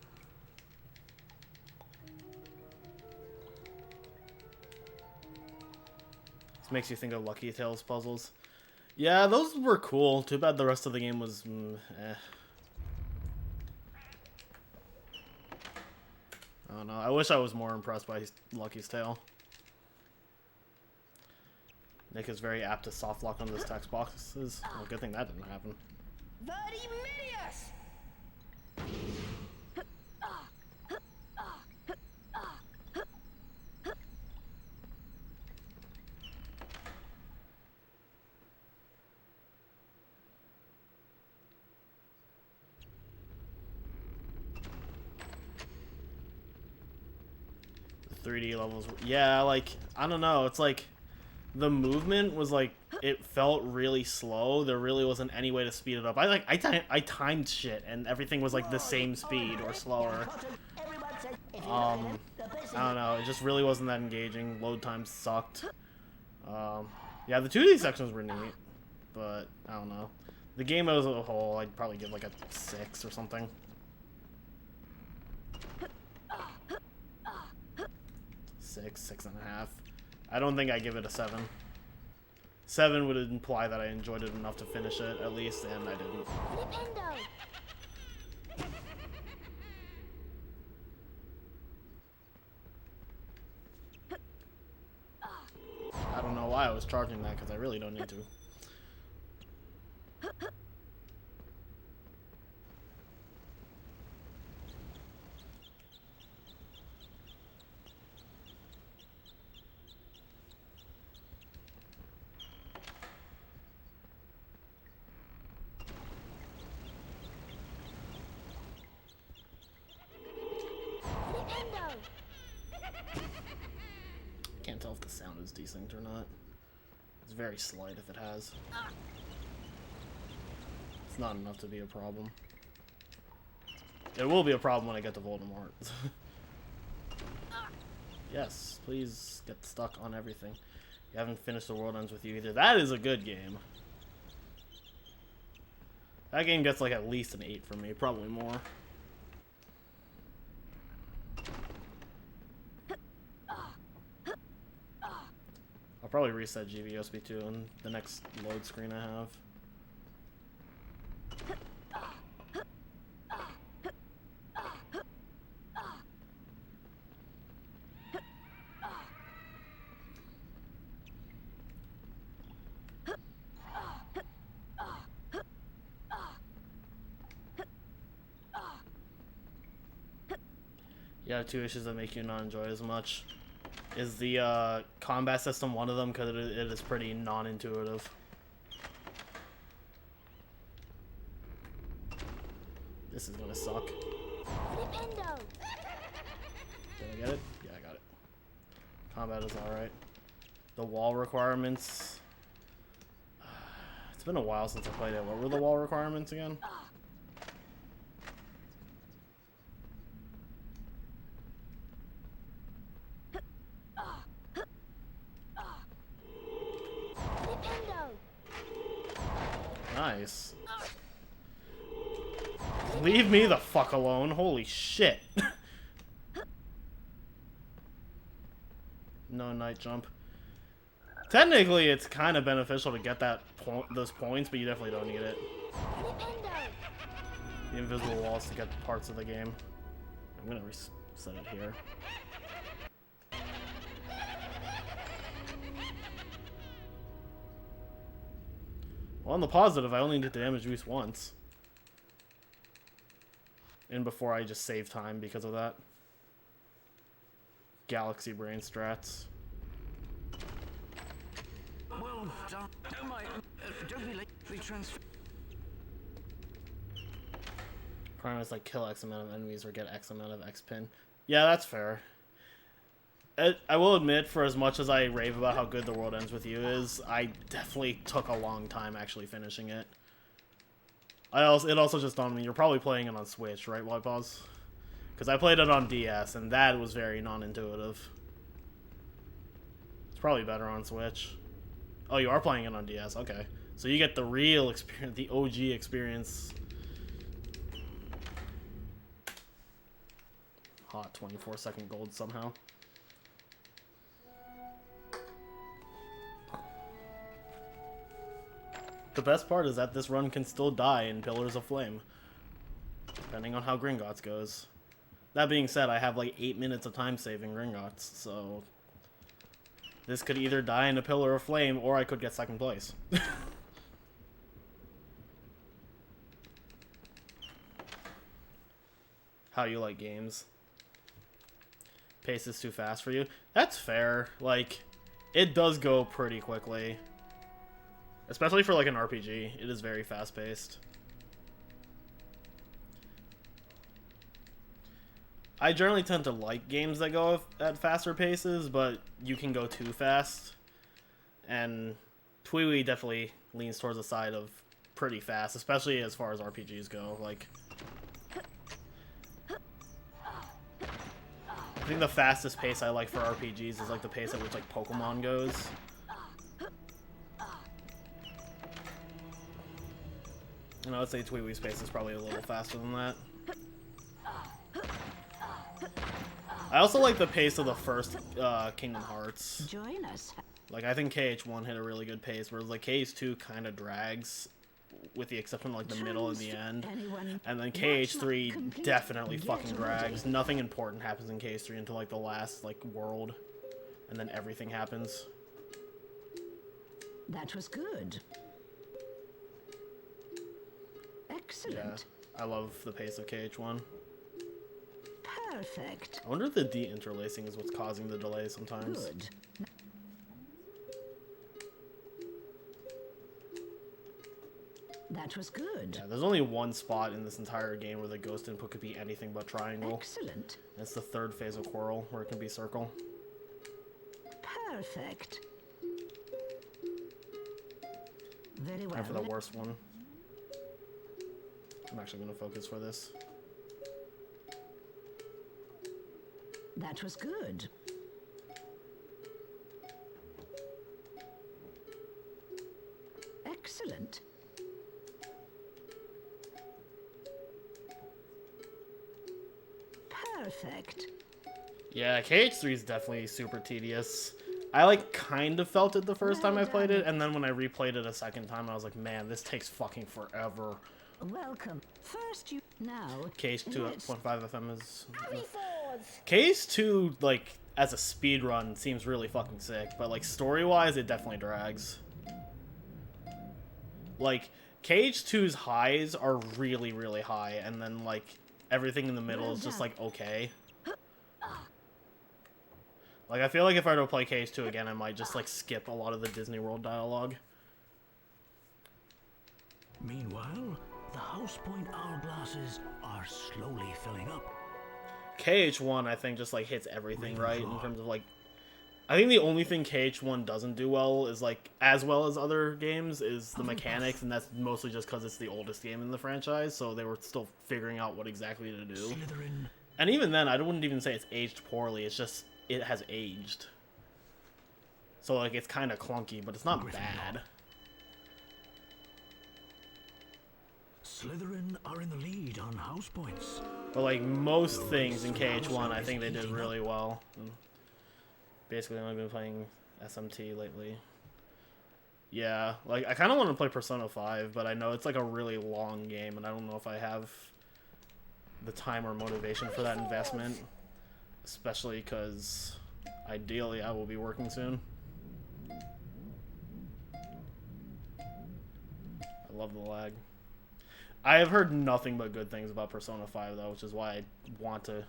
This makes you think of Lucky Tales puzzles. Yeah, those were cool. Too bad the rest of the game was, eh. I don't know. I wish I was more impressed by Lucky's Tale. Nick is very apt to soft lock on those text boxes. Well, good thing that didn't happen. The 3D levels, yeah, like, I don't know. It's like the movement was like, it felt really slow. There really wasn't any way to speed it up. I timed shit, and everything was like the same speed or slower. I don't know. It just really wasn't that engaging. Load times sucked. Yeah, the 2D sections were neat, but I don't know. The game as a whole, I'd probably give like a 6 or something. Six and a half. I don't think I give it a 7. 7 would imply that I enjoyed it enough to finish it, at least, and I didn't. I don't know why I was charging that, because I really don't need to. Can't tell if the sound is decent or not. It's very slight if it has. It's not enough to be a problem. It will be a problem when I get to Voldemort. Yes, please get stuck on everything. You haven't finished The World Ends With You either. That is a good game. That game gets like at least an 8 from me, probably more. I'll probably reset GVUSB2 on the next load screen I have. Yeah, 2 issues that make you not enjoy as much. Is the combat system one of them, because it is pretty non-intuitive. This is gonna suck. Did I get it? Yeah, I got it. Combat is alright. The wall requirements... It's been a while since I played it. What were the wall requirements again? Nice. Leave me the fuck alone. Holy shit. No night jump. Technically, it's kind of beneficial to get those points, but you definitely don't need it. The invisible walls to get parts of the game. I'm gonna reset it here. Well, on the positive, I only did the damage boost once. And before I just saved time because of that. Galaxy brain strats. Well done. Don't be late. Prime is like kill X amount of enemies or get X amount of X pin. Yeah, that's fair. I will admit, for as much as I rave about how good The World Ends With You is, I definitely took a long time actually finishing it. It also just dawned on me, you're probably playing it on Switch, right, White Paws? Because I played it on DS, and that was very non-intuitive. It's probably better on Switch. Oh, you are playing it on DS, okay. So you get the real experience, the OG experience. Hot 24-second gold somehow. The best part is that this run can still die in Pillars of Flame, depending on how Gringotts goes. That being said, I have like 8 minutes of time saving Gringotts, so this could either die in a Pillar of Flame, or I could get second place. How you like games? Pace is too fast for you? That's fair. Like, it does go pretty quickly. Especially for like an RPG, it is very fast-paced. I generally tend to like games that go at faster paces, but you can go too fast. And Twiwi definitely leans towards the side of pretty fast, especially as far as RPGs go. Like, I think the fastest pace I like for RPGs is like the pace at which like Pokemon goes. And I would say Twiwi's pace is probably a little faster than that. I also like the pace of the first Kingdom Hearts. Join us. Like, I think KH1 hit a really good pace, whereas like KH2 kind of drags, with the exception of like the middle and the end. And then KH3 definitely fucking drags. Nothing important happens in KH3 until like the last like world, and then everything happens. That was good. Excellent. Yeah, I love the pace of KH1. Perfect. I wonder if the de-interlacing is what's causing the delay sometimes. Good. That was good. Yeah, there's only one spot in this entire game where the ghost input could be anything but triangle. Excellent. It's the third phase of Quarrel, where it can be circle. Perfect. Very well. And for the worst one. I'm actually going to focus for this. That was good. Excellent. Perfect. Yeah, KH3 is definitely super tedious. I like kind of felt it the first time I played it, and then when I replayed it a second time, I was like, man, this takes fucking forever. Welcome. First you now. KH2 at 0.5 FM is... KH2, like, as a speedrun, seems really fucking sick, but, like, story-wise, it definitely drags. Like, KH2's highs are really, really high, and then, like, everything in the middle is just, like, okay. Like, I feel like if I were to play KH2 again, I might just, like, skip a lot of the Disney World dialogue. Meanwhile, the House Point hourglasses are slowly filling up. KH1, I think, just, like, hits everything right in terms of, like... I think the only thing KH1 doesn't do well is, like, as well as other games, is the mechanics, and that's mostly just because it's the oldest game in the franchise, so they were still figuring out what exactly to do. Slytherin. And even then, I wouldn't even say it's aged poorly, it's just, it has aged. So, like, it's kind of clunky, but it's not bad. Slytherin are in the lead on house points. But, like, most things in KH1, I think they did really well. And basically, I've been playing SMT lately. Yeah, like, I kind of want to play Persona 5, but I know it's, like, a really long game, and I don't know if I have the time or motivation for that investment. Especially because, ideally, I will be working soon. I love the lag. I have heard nothing but good things about Persona 5, though, which is why I want to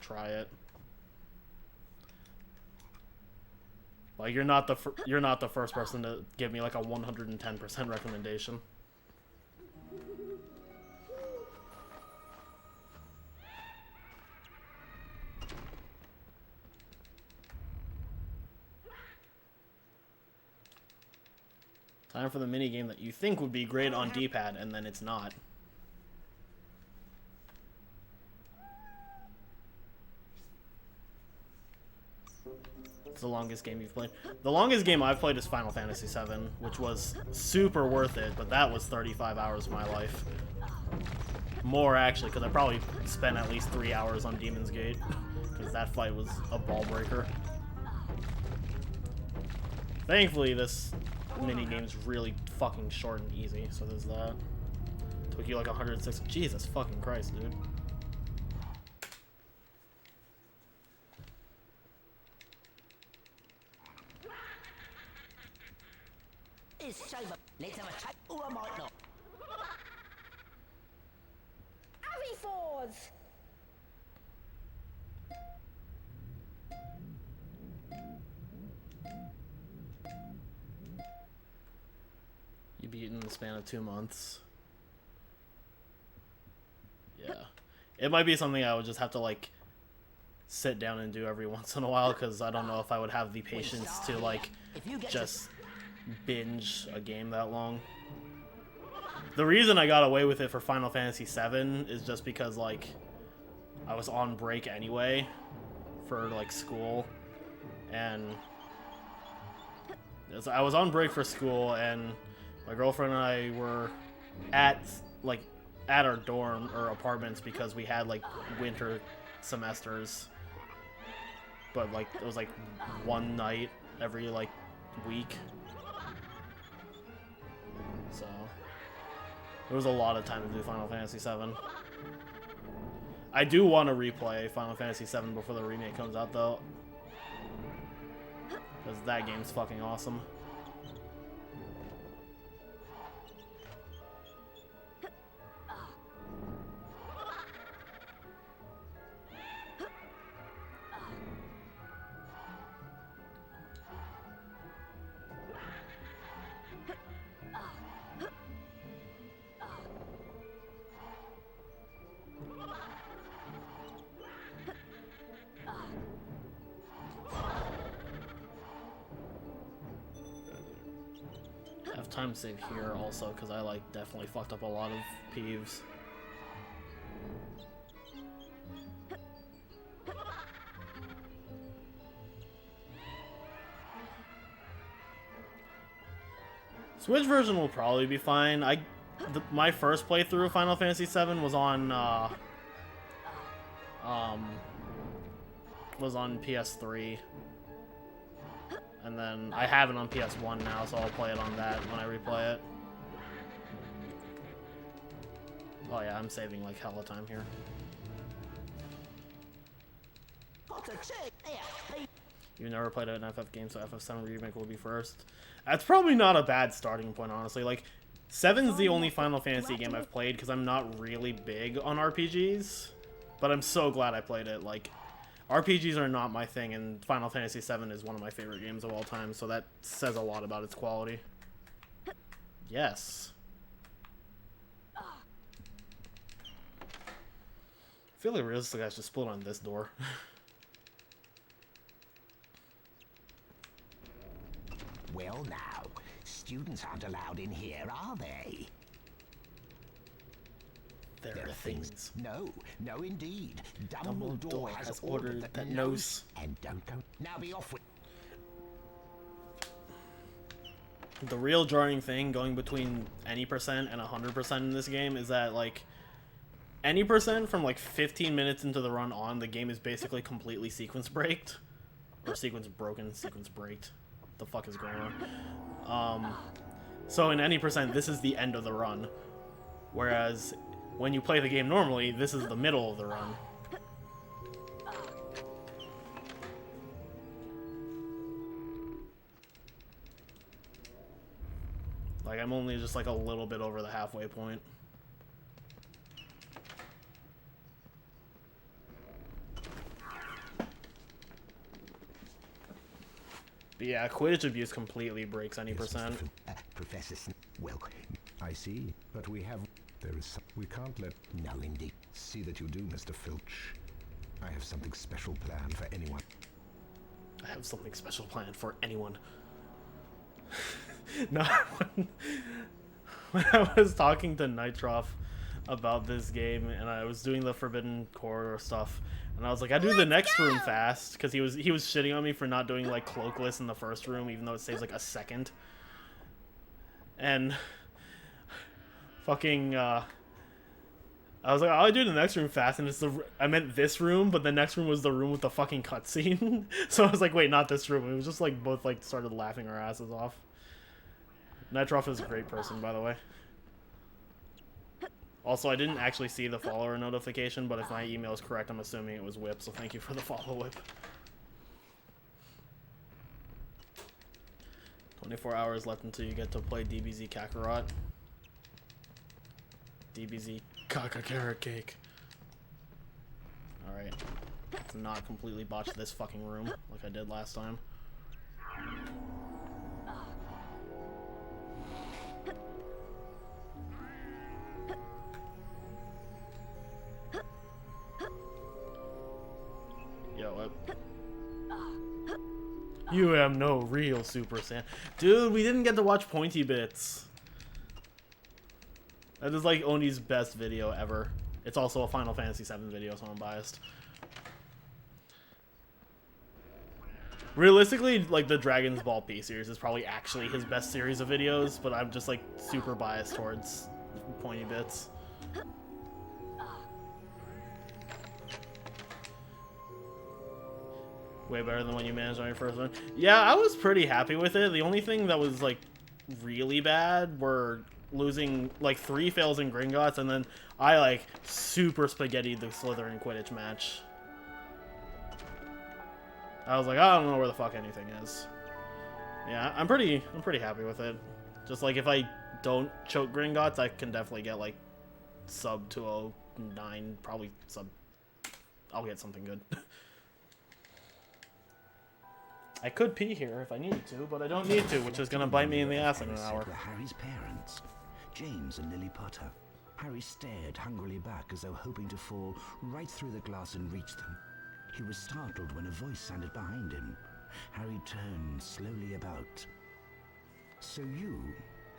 try it. Like, you're not the first person to give me like a 110% recommendation. Time for the minigame that you think would be great on D-pad, and then it's not. It's the longest game you've played. The longest game I've played is Final Fantasy VII, which was super worth it, but that was 35 hours of my life. More, actually, because I probably spent at least 3 hours on Demon's Gate, because that fight was a ball breaker. Thankfully, this minigame's really fucking short and easy, so there's that. Took you like 106. Jesus fucking Christ, dude. Let's have a chat, or I might not. Harry Fords! You beat it in the span of 2 months. Yeah. It might be something I would just have to, like, sit down and do every once in a while, because I don't know if I would have the patience to, like, just binge a game that long. The reason I got away with it for Final Fantasy VII is just because, like, I was on break anyway for, like, school, and I was on break for school, and my girlfriend and I were at our dorm or apartments because we had, like, winter semesters, but, like, it was, like, one night every, like, week. So, there was a lot of time to do Final Fantasy VII. I do want to replay Final Fantasy VII before the remake comes out, though. Because that game's fucking awesome. Time save here also because I like definitely fucked up a lot of peeves. Switch version will probably be fine. My first playthrough of Final Fantasy VII was on PS3. And then I have it on PS1 now, so I'll play it on that when I replay it. Oh yeah, I'm saving like hella time here. You've never played an FF game, so FF7 Remake will be first. That's probably not a bad starting point, honestly. Like, 7's the only Final Fantasy game I've played because I'm not really big on RPGs. But I'm so glad I played it. Like, RPGs are not my thing, and Final Fantasy VII is one of my favorite games of all time, so that says a lot about its quality. Yes. I feel like realistically I should split on this door. Well now, students aren't allowed in here, are they? There are things. No, no indeed. Dumbledore has ordered that knows. And don't go. Now be off with... The real jarring thing going between any percent and 100% in this game is that, like, any percent from like 15 minutes into the run on, the game is basically completely sequence braked. Or sequence broken, sequence braked. What the fuck is going on? So in any percent, this is the end of the run. Whereas when you play the game normally, this is the middle of the run. Like, I'm only just like a little bit over the halfway point. But yeah, Quidditch abuse completely breaks any percent. Professor well, I see, but we have... There is some... We can't let... No indeed. See that you do, Mr. Filch. I have something special planned for anyone. I have something special planned for anyone. No, when I was talking to Nitroff about this game, and I was doing the Forbidden Corridor stuff, and I was like, I do the next room fast, because he was shitting on me for not doing like Cloakless in the first room, even though it saves like a second. And fucking I was like, I'll do the next room fast, and I meant this room, but the next room was the room with the fucking cutscene. So I was like, wait, not this room. It was just like both like started laughing our asses off. Nitroff is a great person, by the way. Also, I didn't actually see the follower notification, but if my email is correct, I'm assuming it was Whip, so thank you for the follow, Whip. 24 hours left until you get to play DBZ Kakarot. DBZ Kaka Carrot Cake. Alright. Let's not completely botch this fucking room like I did last time. Yo, what? You have no real Super Saiyan. Dude, we didn't get to watch Pointy Bits. That is like Oni's best video ever. It's also a Final Fantasy VII video, so I'm biased. Realistically, like the Dragon's Ball P series is probably actually his best series of videos, but I'm just like super biased towards Pointy Bits. Way better than when you managed on your first one. Yeah, I was pretty happy with it. The only thing that was like really bad were losing like 3 fails in Gringotts, and then I like super spaghettied the Slytherin Quidditch match. I was like, I don't know where the fuck anything is. Yeah, I'm pretty happy with it. Just like if I don't choke Gringotts, I can definitely get like sub 209, probably sub. I'll get something good. I could pee here if I needed to, but I don't need to, which is gonna bite me in the ass in an hour. Were Harry's parents, James and Lily Potter. Harry stared hungrily back as though hoping to fall right through the glass and reach them. He was startled when a voice sounded behind him. Harry turned slowly about. So you,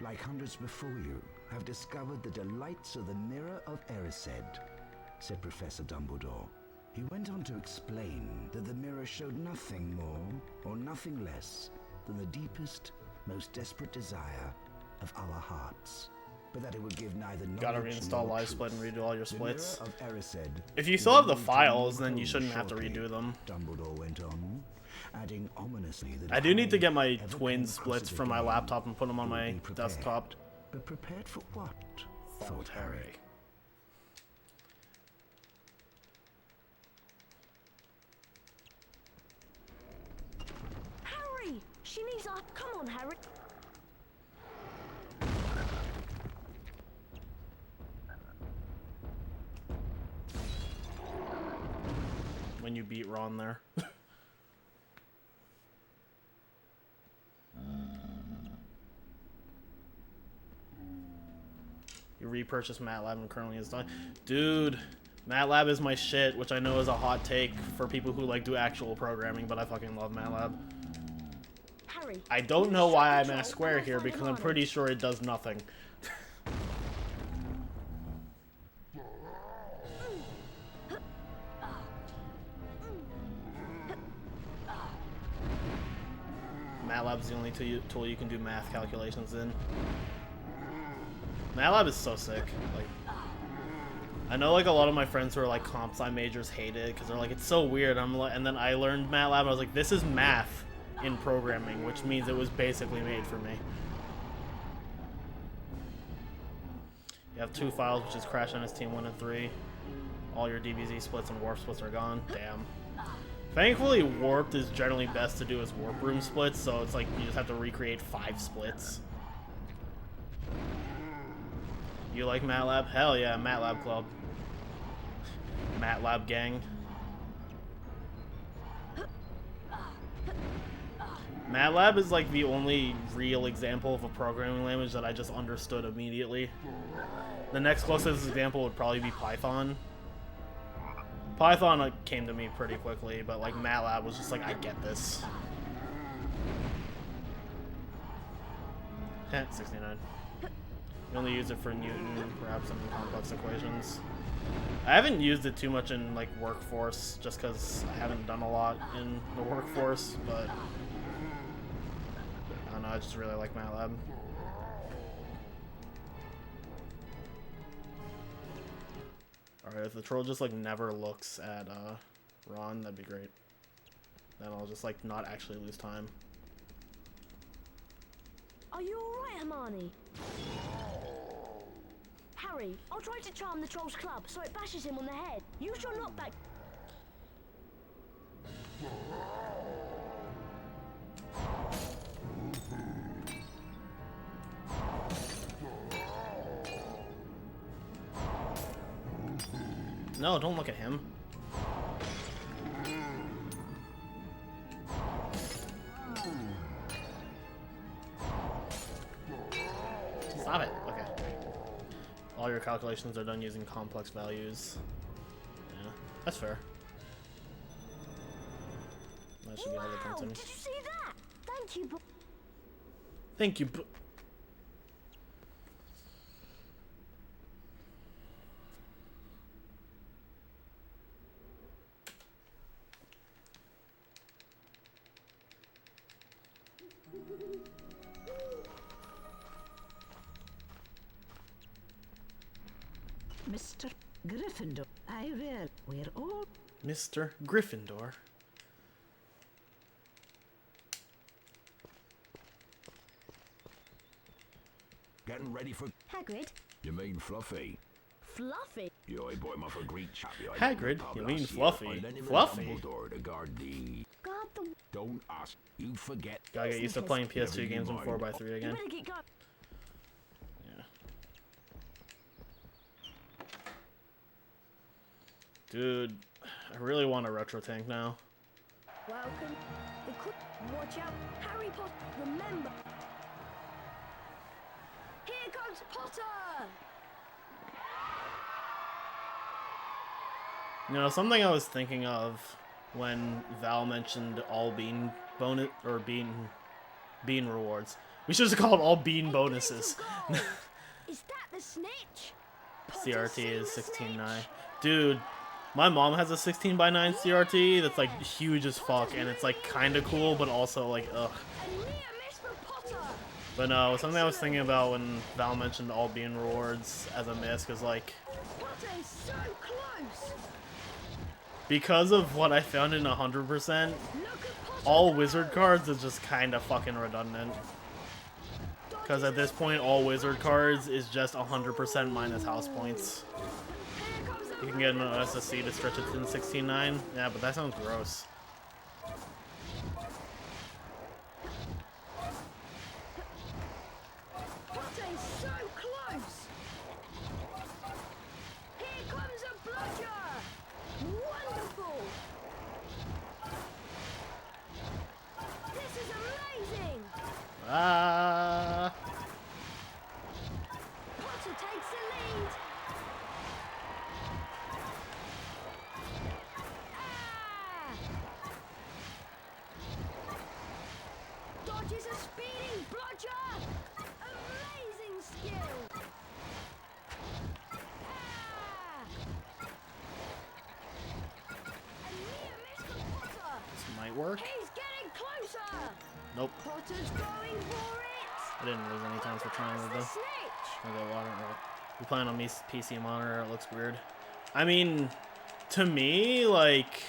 like hundreds before you, have discovered the delights of the Mirror of Erised, said Professor Dumbledore. He went on to explain that the mirror showed nothing more or nothing less than the deepest, most desperate desire of our hearts, but that it would give neither knowledge Gotta reinstall nor Live Split and truth. redo all your The Mirror splits. of Erised If you will still have the lead to files, more then you shouldn't have to shortly, redo them. Dumbledore went on, adding ominously that I do need to get my ever twin came splits across from it my again, laptop and put them on he would my be prepared. desktop. But prepared for what? Thought Harry. Harry! She needs our... Come on, Harry. When you beat Ron there. You repurchased MATLAB and currently is done. Dude, MATLAB is my shit, which I know is a hot take for people who like do actual programming, but I fucking love MATLAB. Harry, Harry. I don't know why I'm at square here because I'm pretty sure it does nothing. MATLAB's the only tool you can do math calculations in. MATLAB is so sick. Like, I know like a lot of my friends who are like comp sci majors hate it because they're like, it's so weird. I'm like, and then I learned MATLAB. I was like, this is math in programming, which means it was basically made for me. You have 2 files, which is Crash NST 1 and 3. All your DBZ splits and warp splits are gone. Damn. Thankfully, warped is generally best to do as warp room splits, so it's like you just have to recreate 5 splits. You like MATLAB? Hell yeah, MATLAB club. MATLAB gang. MATLAB is like the only real example of a programming language that I just understood immediately. The next closest example would probably be Python. Python came to me pretty quickly, but like MATLAB was just like, I get this. 69. You only use it for Newton, perhaps some complex equations. I haven't used it too much in like workforce, just because I haven't done a lot in the workforce, but I don't know, I just really like MATLAB. Alright, if the troll just like never looks at Ron, that'd be great. Then I'll just like not actually lose time. Are you alright, Hermione? Harry, I'll try to charm the troll's club so it bashes him on the head. Use your knockback. No, don't look at him. Stop it. Okay. All your calculations are done using complex values. Yeah, that's fair. That should be all the points in. Did you see that? Thank you, Thank you, Mr. Gryffindor, I will. We're all... Mr. Gryffindor. Getting ready for... Hagrid, You mean Fluffy? Fluffy. You boy, my for Greek chap. Hagrid? You mean Fluffy? Fluffy? To guard the... guard the... Don't ask. You forget. Gotta get used to playing PS2 games in 4x3 You again. better get going. Yeah. Dude, I really want a retro tank now. Welcome. Watch out. Harry Potter. Remember. Here comes Potter. You know, something I was thinking of when Val mentioned all bean bonus or bean rewards. We should just call it all bean bonuses. Is that the snitch? CRT is 16:9. Dude, my mom has a 16:9 CRT that's like huge as fuck, and it's like kind of cool, but also like ugh. A near miss for Potter. But no, something I was thinking about when Val mentioned all bean rewards as a miss is like, Potter is so close. because of what I found in 100%, Look at Potter. all wizard cards is just kind of fucking redundant. Because at this point, all wizard cards is just 100% minus house points. Here comes the You can get an SSC to stretch it to 16:9. Yeah, but that sounds gross. Potter is so close. Here comes a bludger. Wonderful. This is amazing. Ah! Potter takes the lead. Ah! is a speeding blodger! Amazing skill! Ah! A near miss for Potter! This might work. He's getting closer! Nope. Potter's going for it! I didn't lose any time for trying That's to the though. snitch! I got water. Right. We're playing on PC monitor. It looks weird. I mean, to me, like,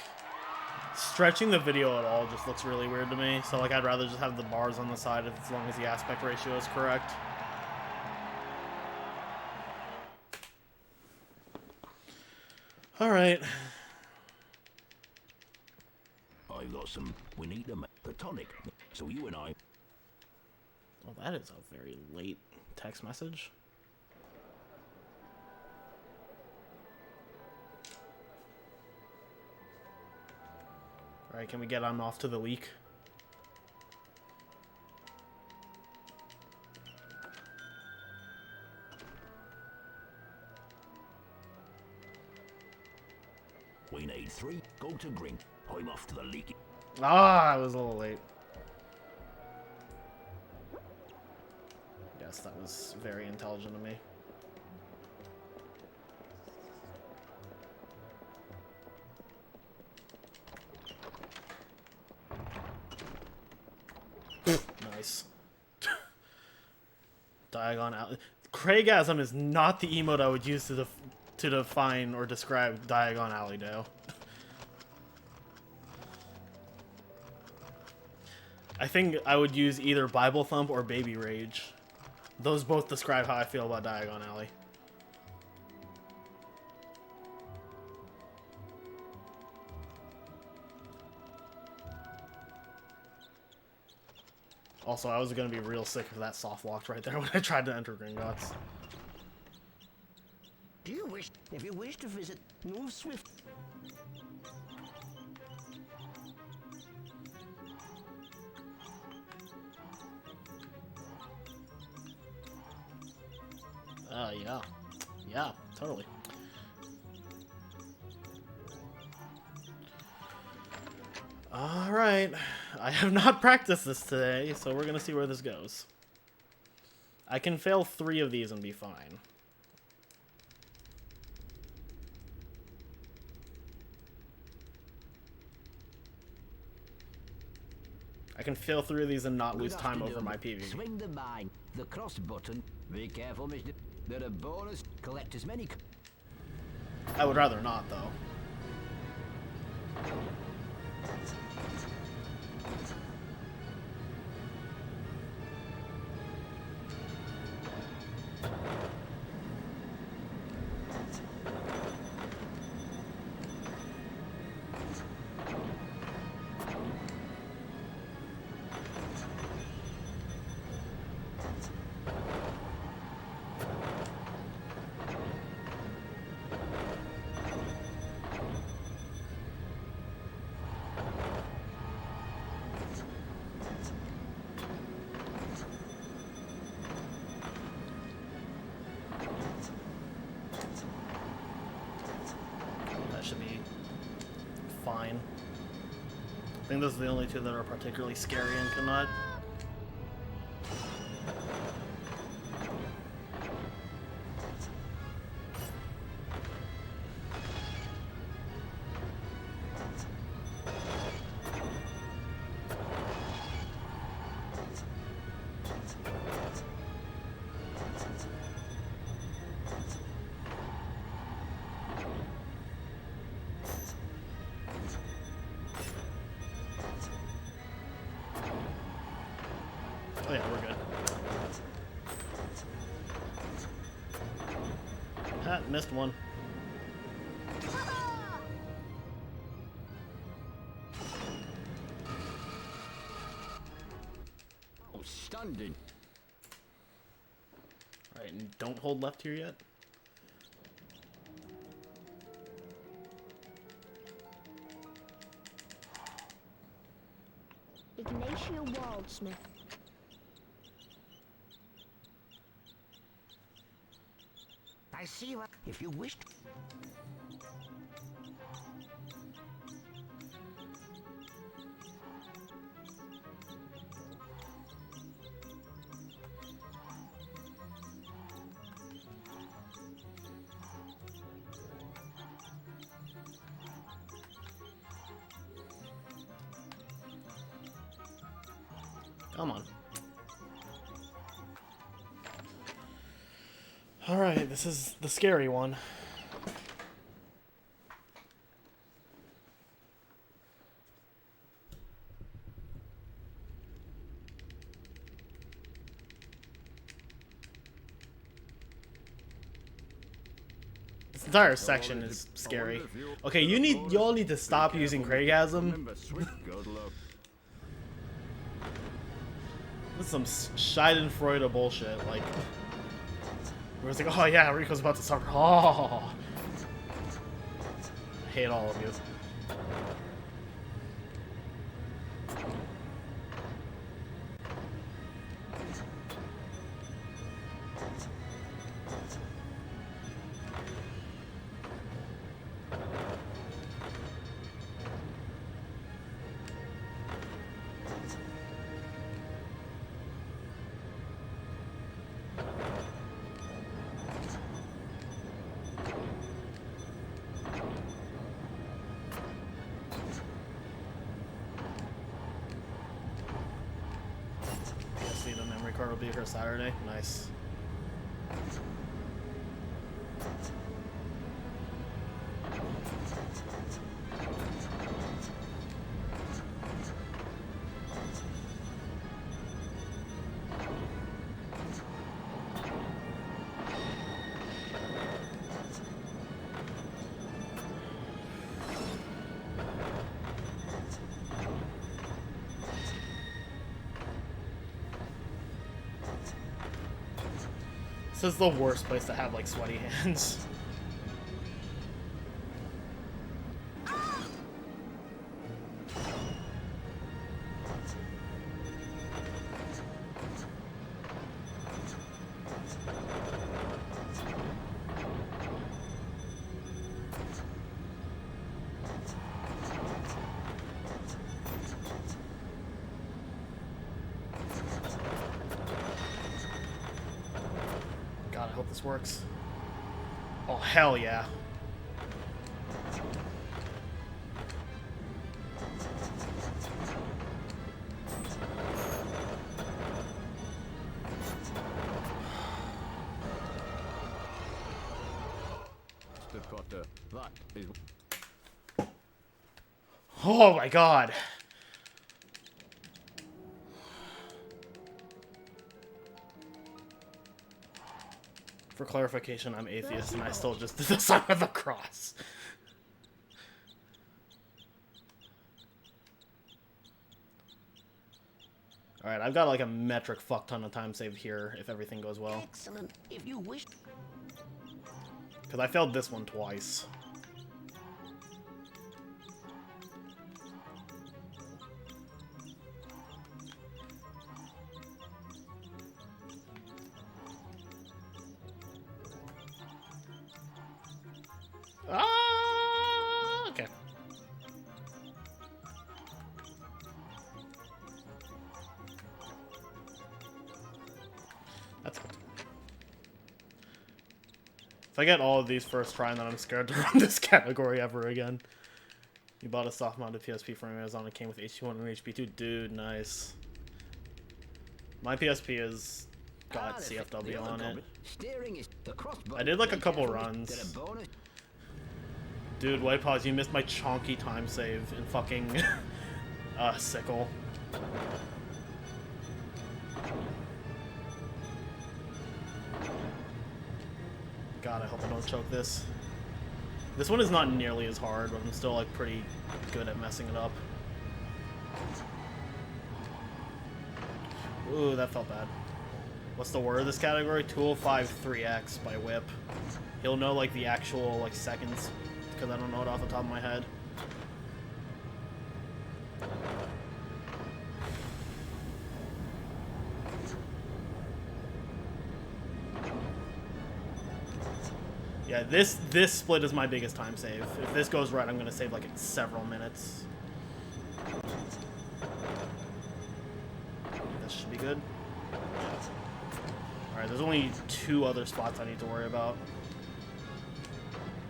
stretching the video at all just looks really weird to me. So, like, I'd rather just have the bars on the side as long as the aspect ratio is correct. All right. I've got some. We need to make the tonic. So you and I. Well, that is a very late text message. All right, can we get on off to the leak? We need 3. Go to drink. I'm off to the leaky. Ah, I was a little late. Yes, that was very intelligent of me. Nice. Diagon Alley. Craigasm is not the emote I would use to define or describe Diagon Alley Dale. I think I would use either Bible Thump or Baby Rage. Those both describe how I feel about Diagon Alley. Also, I was going to be real sick if that soft walked right there when I tried to enter Gringotts. Do you wish, if you wish to visit, move swift. Yeah. Yeah, totally. Alright. I have not practiced this today, so we're gonna see where this goes. I can fail 3 of these and be fine. I can fail 3 of these and not lose time over my PV. Swing the mine, the cross button. Be careful, Mr. There are bonus. Collect as many. I would rather not, though. That should be fine. I think those are the only 2 that are particularly scary and cannot. Oh yeah, we're good. Ah, missed one. Outstanding. Alright, and don't hold left here yet. Ignatia Wildsmith. I see what. If you wish to. Come on. Alright, this is the scary one. This entire section is scary. Okay, y'all need to stop using Craigasm. This is some Schadenfreude bullshit, like... Where it's like, oh yeah, Riko's about to suffer. Oh! I hate all of you. The memory card will be here Saturday. Nice. This is the worst place to have, like, sweaty hands. God, I hope this works. Oh, hell yeah. Oh my god. For clarification, I'm atheist and I still just did the sign of the cross. Alright, I've got like a metric fuck ton of time saved here if everything goes well. Excellent. If you wish. Because I failed this one twice. Ah, okay. That's good. If I get all of these first try, then I'm scared to run this category ever again. You bought a soft-mounted PSP from Amazon. It came with HP1 and HP2. Dude, nice. My PSP has got CFW on it. I did like a couple runs. Dude, White Paws, you missed my chonky time save in fucking Sickle. God, I hope I don't choke this. This one is not nearly as hard, but I'm still like pretty good at messing it up. Ooh, that felt bad. What's the word of this category? 205-3X by Whip. He'll know like the actual like seconds, because I don't know it off the top of my head. Yeah, this split is my biggest time save. If this goes right, I'm gonna save like several minutes. This should be good. Alright, there's only 2 other spots I need to worry about.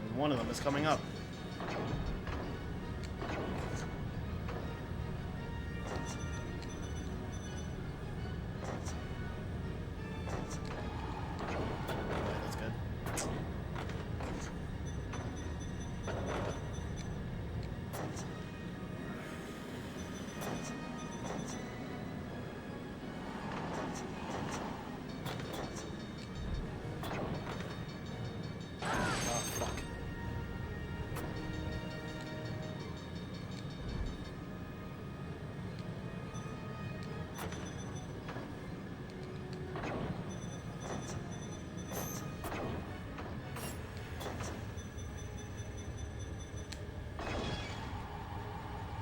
And one of them is coming up.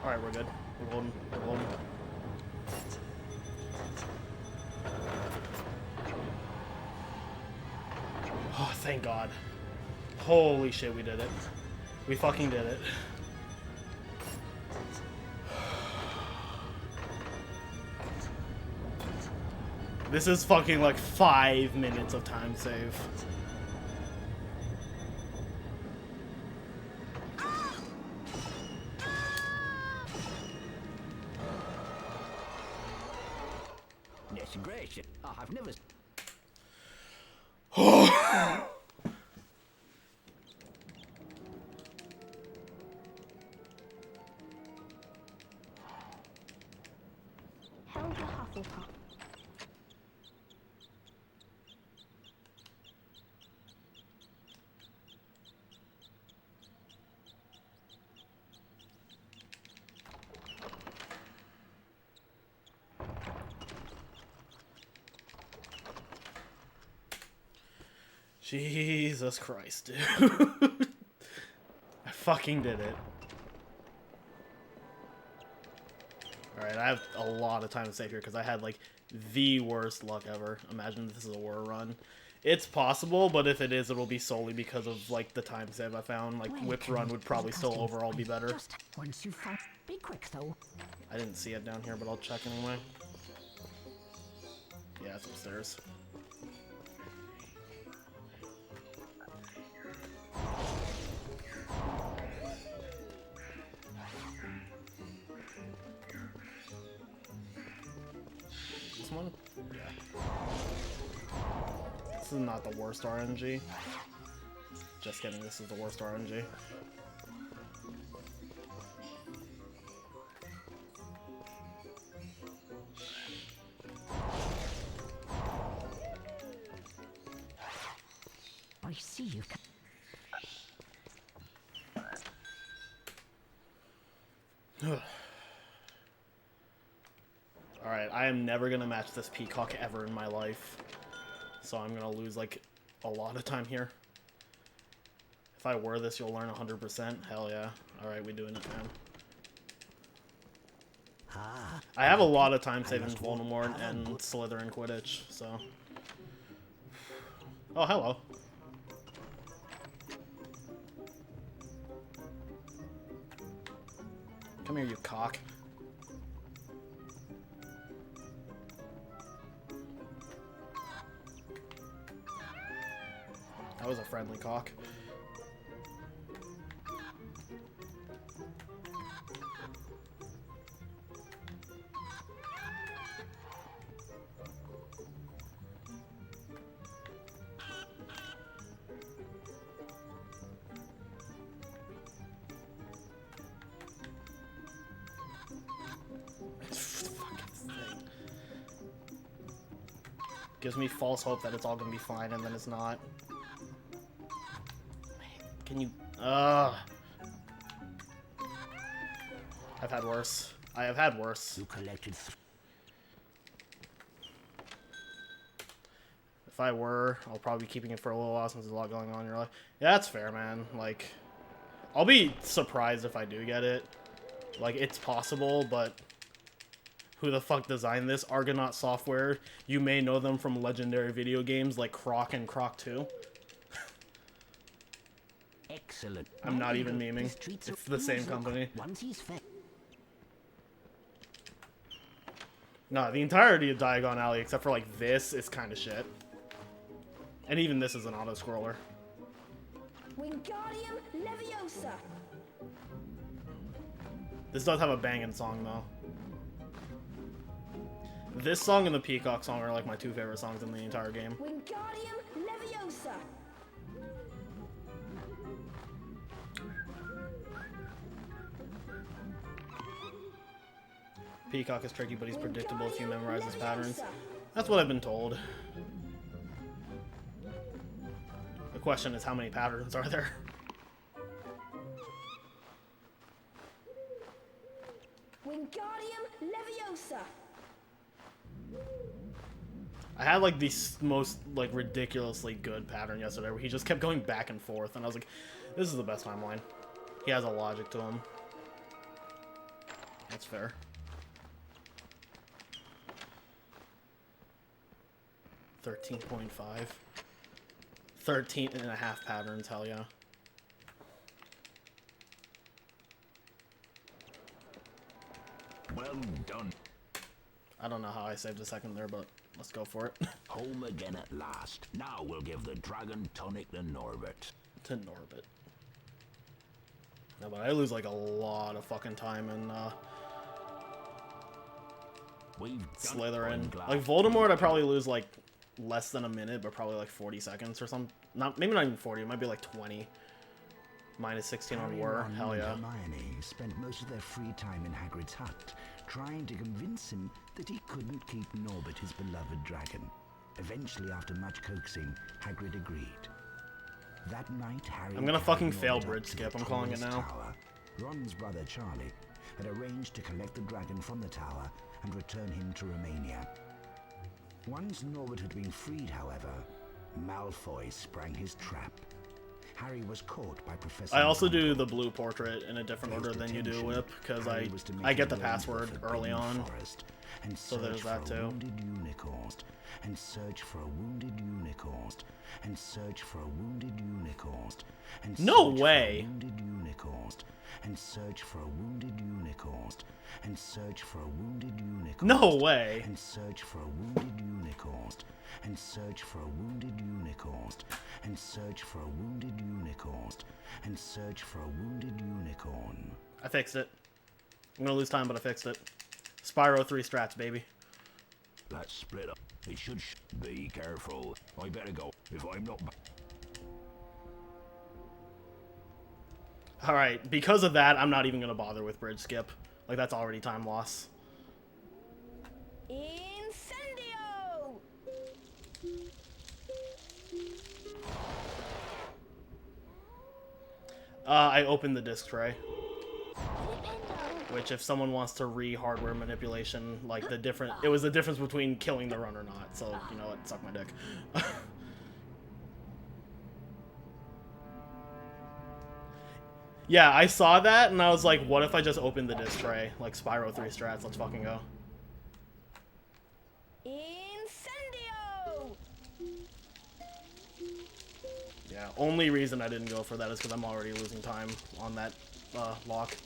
Alright, we're good. We're golden. We're golden. Oh, thank God. Holy shit, we did it. We fucking did it. This is fucking like 5 minutes of time save. Yes, gracious. Oh, I've never... Helga Hufflepuff. Jesus Christ, dude. I fucking did it. Alright, I have a lot of time to save here because I had like the worst luck ever. Imagine this is a war run. It's possible, but if it is, it'll be solely because of like the time save I found. Like whip run would probably still overall be better. Just once you found... Be quick, though. I didn't see it down here, but I'll check anyway. Yeah, it's upstairs. This one? Yeah. This is not the worst RNG. Just kidding, this is the worst RNG. I see you. Alright, I am never gonna match this Peacock ever in my life. So I'm gonna lose, like, a lot of time here. If I were this, you'll learn 100%. Hell yeah. Alright, we doing it, man. I have a lot of time saving Voldemort and Slytherin Quidditch, so... Oh, hello. Come here, you cock. That was a friendly cock. Gives me false hope that it's all gonna be fine, and then it's not. Can you... I've had worse. I have had worse. You collected... If I were, I'll probably be keeping it for a little while since there's a lot going on in your life. Yeah, that's fair, man. Like, I'll be surprised if I do get it. Like, it's possible, but... Who the fuck designed this? Argonaut Software. You may know them from legendary video games like Croc and Croc 2. Excellent. I'm not even memeing. It's the same company. Once he's fed. No, the entirety of Diagon Alley, except for like this, is kind of shit. And even this is an auto-scroller. Wingardium Leviosa. This does have a banging song though. This song and the Peacock song are like my two favorite songs in the entire game. Wingardium Leviosa. Peacock is tricky, but he's predictable if you memorize his patterns. That's what I've been told. The question is, how many patterns are there? Wingardium Leviosa. I had like the most like ridiculously good pattern yesterday where he just kept going back and forth, and I was like, this is the best timeline. He has a logic to him. That's fair. 13.5. 13.5 patterns, hell yeah. Well done. I don't know how I saved a second there, but let's go for it. Home again at last. Now we'll give the dragon tonic to Norbert. To Norbit. No, but I lose like a lot of fucking time in Slytherin. Like Voldemort, I probably lose like less than a minute, but probably like 40 seconds or something. Maybe not even 40. It might be like 20. Minus 16 on War. Hell yeah. Hermione spent most of their free time in Hagrid's hut, trying to convince him that he couldn't keep Norbert his beloved dragon. Eventually, after much coaxing, Hagrid agreed. That night, Harry... I'm gonna fucking fail bridge skip. I'm calling it now. Tower. Ron's brother, Charlie, had arranged to collect the dragon from the tower and return him to Romania. Once Norbert had been freed, however, Malfoy sprang his trap. Harry was caught by Professor... I also do the blue portrait in a different order than you do, Whip, because I get the password early on. So there's that too. And search for a wounded unicorn. And search for a wounded unicorn. And no way. And search for a wounded unicorn. And search for a wounded unicorn. No way. And search for a wounded unicorn. And search for a wounded unicorn. And search for a wounded unicorn. And search for a wounded unicorn. I fixed it. I'm gonna lose time, but I fixed it. Spyro 3 strats, baby. Let's split up. It should be careful. I better go. If I'm not... Alright, because of that, I'm not even gonna bother with bridge skip. Like, that's already time loss. Incendio! I opened the disc tray. Which, if someone wants to re-hardware manipulation, like, it was the difference between killing the run or not, so, you know what, suck my dick. Yeah, I saw that, and I was like, what if I just opened the disc tray? Like, Spyro 3 strats, let's fucking go. Incendio! Yeah, only reason I didn't go for that is because I'm already losing time on that, lock.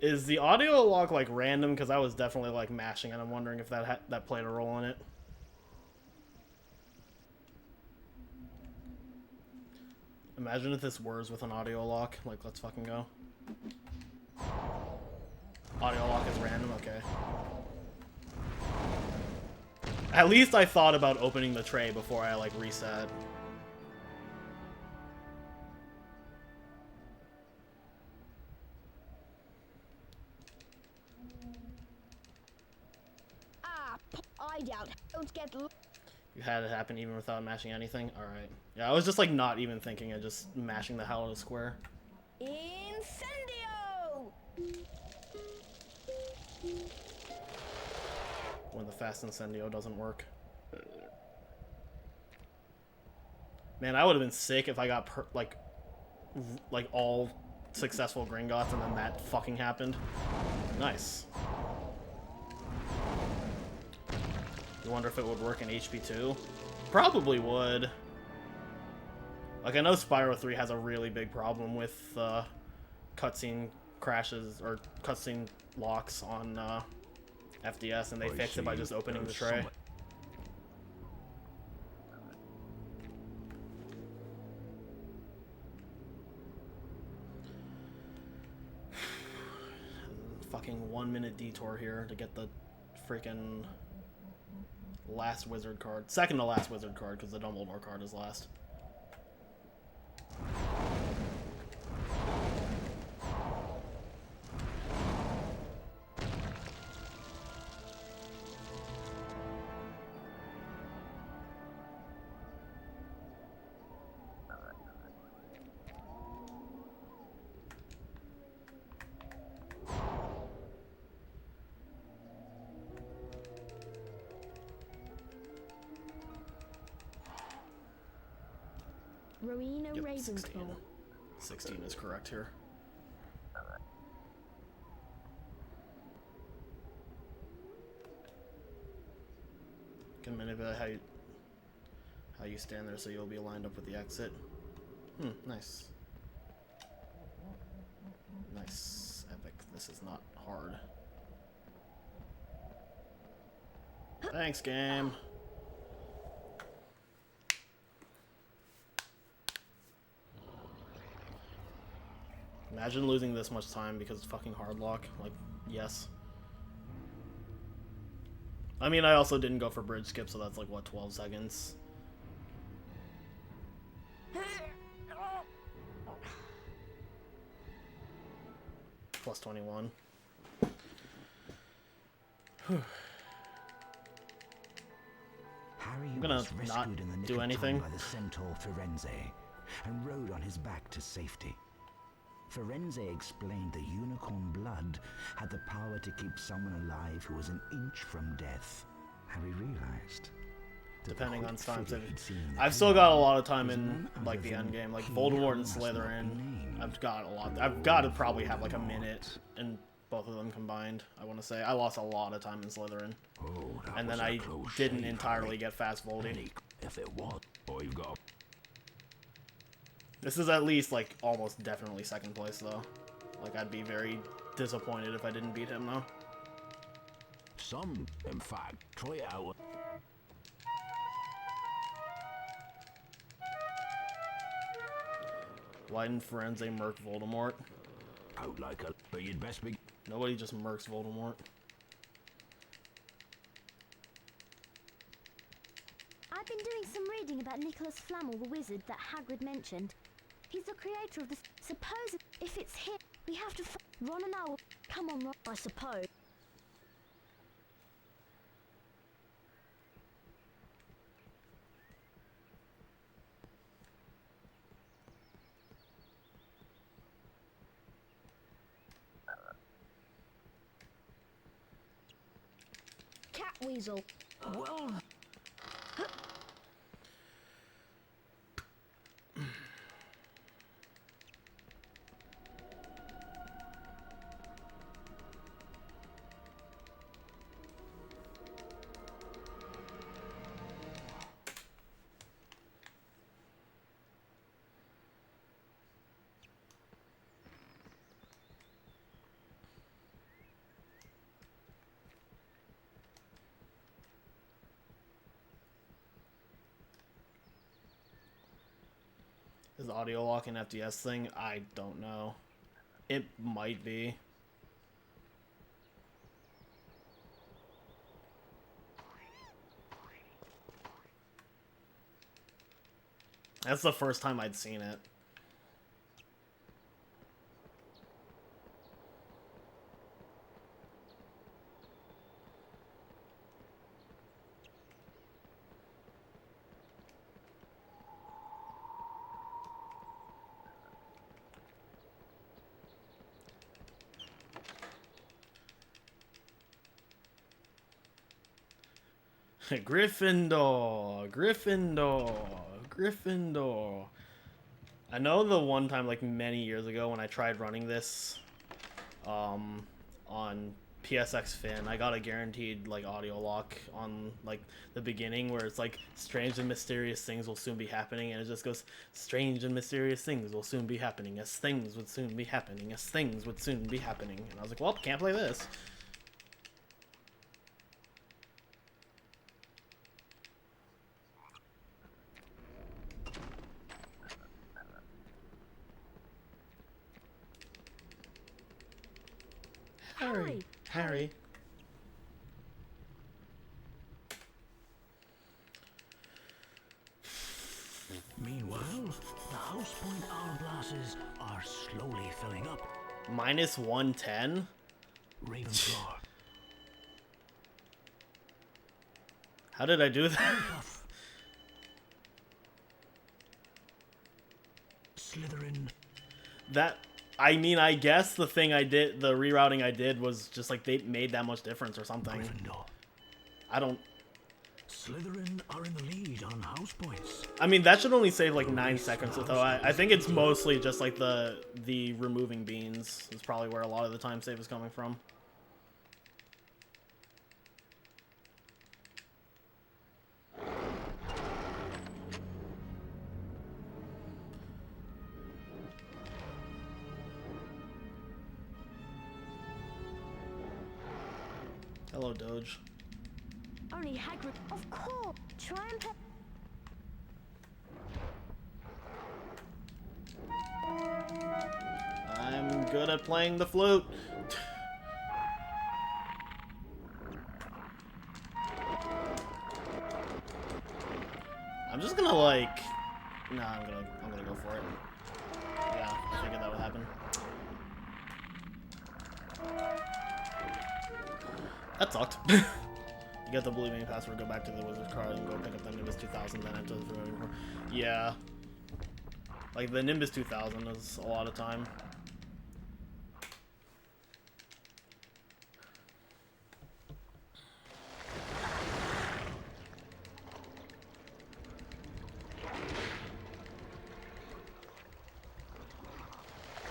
Is the audio lock, like, random? Because I was definitely, like, mashing, and I'm wondering if that played a role in it. Imagine if this was with an audio lock. Like, let's fucking go. Audio lock is random? Okay. At least I thought about opening the tray before I, like, reset. I doubt. Don't get... You had it happen even without mashing anything? Alright. Yeah, I was just, like, not even thinking of just mashing the hell out of square. Incendio! When the fast incendio doesn't work. Man, I would have been sick if I got, like all successful Gringotts and then that fucking happened. Nice. You wonder if it would work in HP2? Probably would. Like, I know Spyro 3 has a really big problem with cutscene crashes or cutscene locks on FDS, and they fixed it by just opening the tray. Fucking 1 minute detour here to get the freaking last wizard card. Second to last wizard card, because the Dumbledore card is last. Rowena Yep, Ravenclaw. 16. 16 is correct here. Can manipulate how you stand there so you'll be lined up with the exit. Nice. Nice. Epic. This is not hard. Thanks, game. Imagine losing this much time because it's fucking hard lock. Like, yes. I mean, I also didn't go for bridge skip, so that's like, what, 12 seconds? Plus 21. Harry I'm gonna was not rescued in the nick do of anything. time by the centaur Firenze and rode on his back to safety. Firenze explained the unicorn blood had the power to keep someone alive who was an inch from death. Harry realized that Depending the on quick time figure saving. he'd seen in the I've still got a dream lot of time was in none like other the than end game, like he Voldemort and who must not be Slytherin. named. I've got a lot. I've got to probably have like a minute in both of them combined. I want to say I lost a lot of time in Slytherin, Oh, that and was then a I close didn't shave, entirely Harry. get fast voting. Any- If it was, oh, you've got. This is at least like almost definitely second place though. Like I'd be very disappointed if I didn't beat him though. Some, in fact, try it out. Why didn't Firenze murk Voldemort? Out like a. But you'd best be. Nobody just murks Voldemort. I've been doing some reading about Nicholas Flamel, the wizard that Hagrid mentioned. He's the creator of the... Suppose if it's him, we have to... Ron and I will... Come on, Ron. I suppose. Catweasel. Well. Is the audio lock an FDS thing? I don't know. It might be. That's the first time I'd seen it. Gryffindor, Gryffindor, Gryffindor. I know the one time, like many years ago, when I tried running this, on PSX Fin, I got a guaranteed like audio lock on like the beginning where it's like strange and mysterious things will soon be happening, and it just goes strange and mysterious things will soon be happening as things would soon be happening as things would soon be happening, and I was like, well, can't play this. Harry, Harry. Meanwhile, the house point hourglasses are slowly filling up. Minus 110? Ravenclaw. How did I do that? Puff. Slytherin. I mean, I guess the thing I did, the rerouting I did was just like they made that much difference or something. Gryffindor. I don't... Slytherin are in the lead on house points. I mean, that should only save like 9 seconds, though. I think it's mostly just like the removing beans is probably where a lot of the time save is coming from. Hello, Doge. Only Hagrid. Of course. Try and play. I'm good at playing the flute. I'm just gonna like, nah, I'm gonna go for it. Yeah, I figured that would happen. That sucked. You get the blue main password, go back to the wizard's card and go pick up the Nimbus 2000, then enter the familiar card. Yeah. Like, the Nimbus 2000 is a lot of time.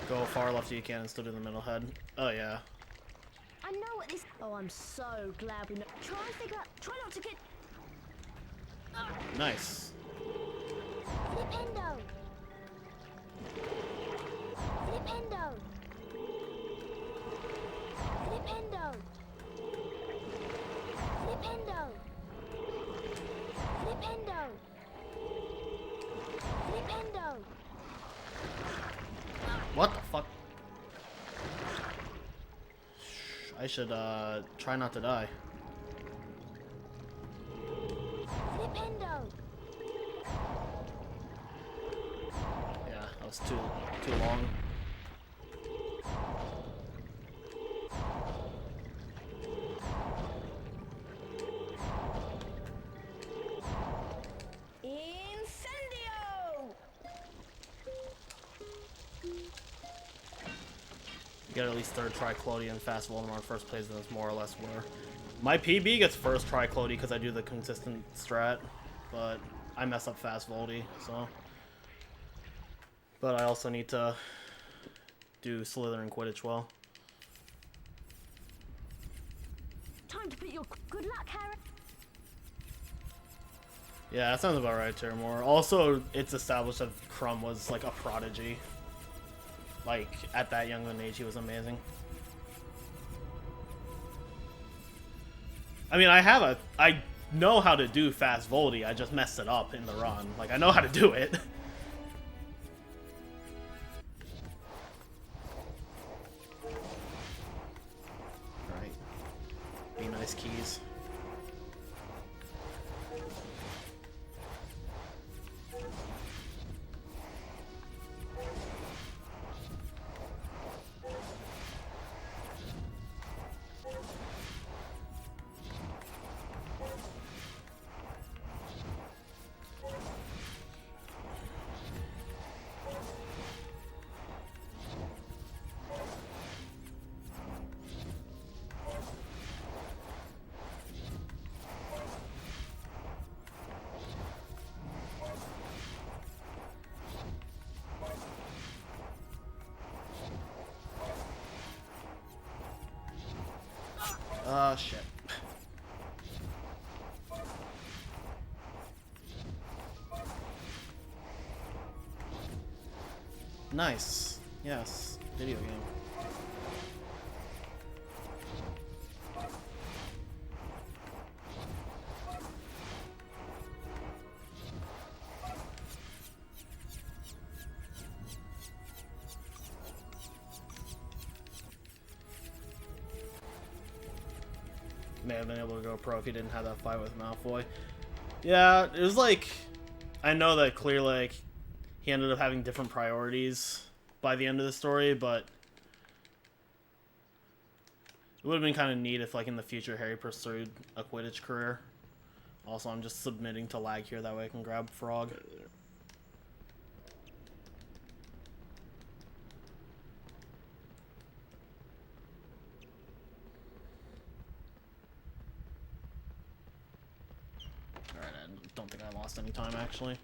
Go far left you can and still do the middle head. Oh, yeah. I know what this. Oh, I'm so glad we know. Try and figure out. Try not to get. Nice. Flipendo. Flipendo. Flipendo. Flipendo. Flipendo. Flipendo. What the fuck? I should, try not to die. Flipendo. Yeah, that was too long. Incendio! You get at least third try Clody and fast Voldemort first plays, and that's more or less where my PB gets first try Clody because I do the consistent strat, but I mess up fast Voldy, so. But I also need to do Slytherin Quidditch well. Time to put your Good luck, Harry. Yeah, that sounds about right, Terramore. Also, it's established that Crumb was like a prodigy. Like, at that young an age, he was amazing. I mean, I know how to do fast Voldy, I just messed it up in the run. Like, I know how to do it. Alright. Be nice, keys. Oh, shit. Nice. Yes. Video game. May have been able to go pro if he didn't have that fight with Malfoy. Yeah, it was like, I know that clearly like, he ended up having different priorities by the end of the story, but it would have been kind of neat if like in the future Harry pursued a Quidditch career. Also, I'm just submitting to lag here, that way I can grab Frog. Alright, I don't think I I lost any time, actually.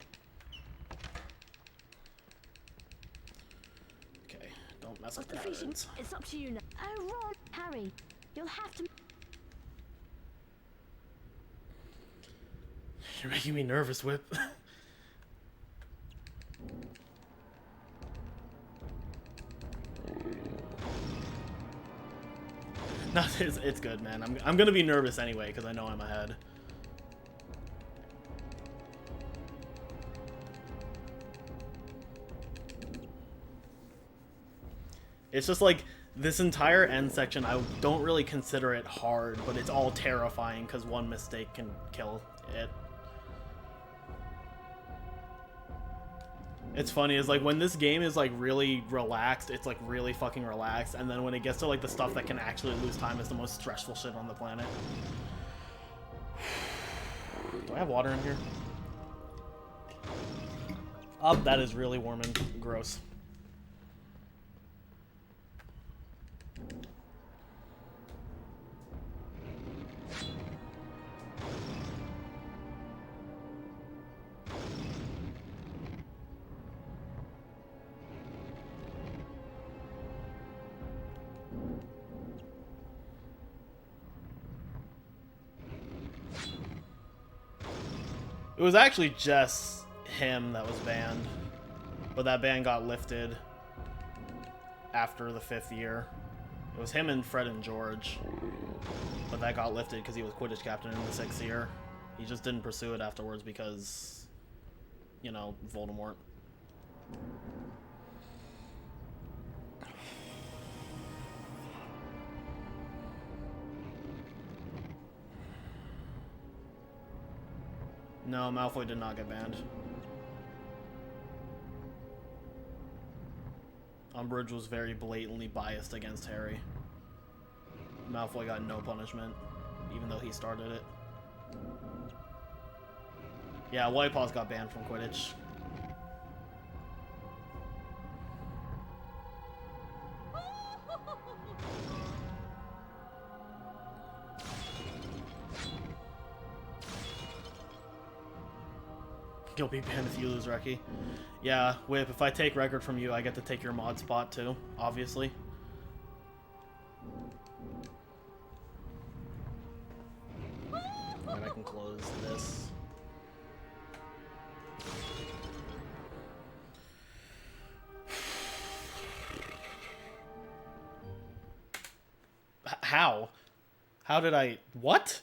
Okay, don't mess with the patterns. It's up to you now. Oh, Ron, Harry, you'll have to. You're making me nervous, Whip. No, it's good, man. I'm gonna be nervous anyway because I know I'm ahead. It's just like this entire end section. I don't really consider it hard, but it's all terrifying because one mistake can kill it. It's funny, is like when this game is like really relaxed, it's like really fucking relaxed, and then when it gets to like the stuff that can actually lose time, it's the most stressful shit on the planet. Do I have water in here? Oh, that is really warm and gross. It was actually just him that was banned, but that ban got lifted after the 5th year. It was him and Fred and George, but that got lifted because he was Quidditch captain in the 6th year. He just didn't pursue it afterwards because, you know, Voldemort. No, Malfoy did not get banned. Umbridge was very blatantly biased against Harry. Malfoy got no punishment, even though he started it. Yeah, White Paws got banned from Quidditch. You'll be banned if you lose, Reki. Yeah, Whip, if I take record from you, I get to take your mod spot too, obviously. And I can close this. How? How did I... What?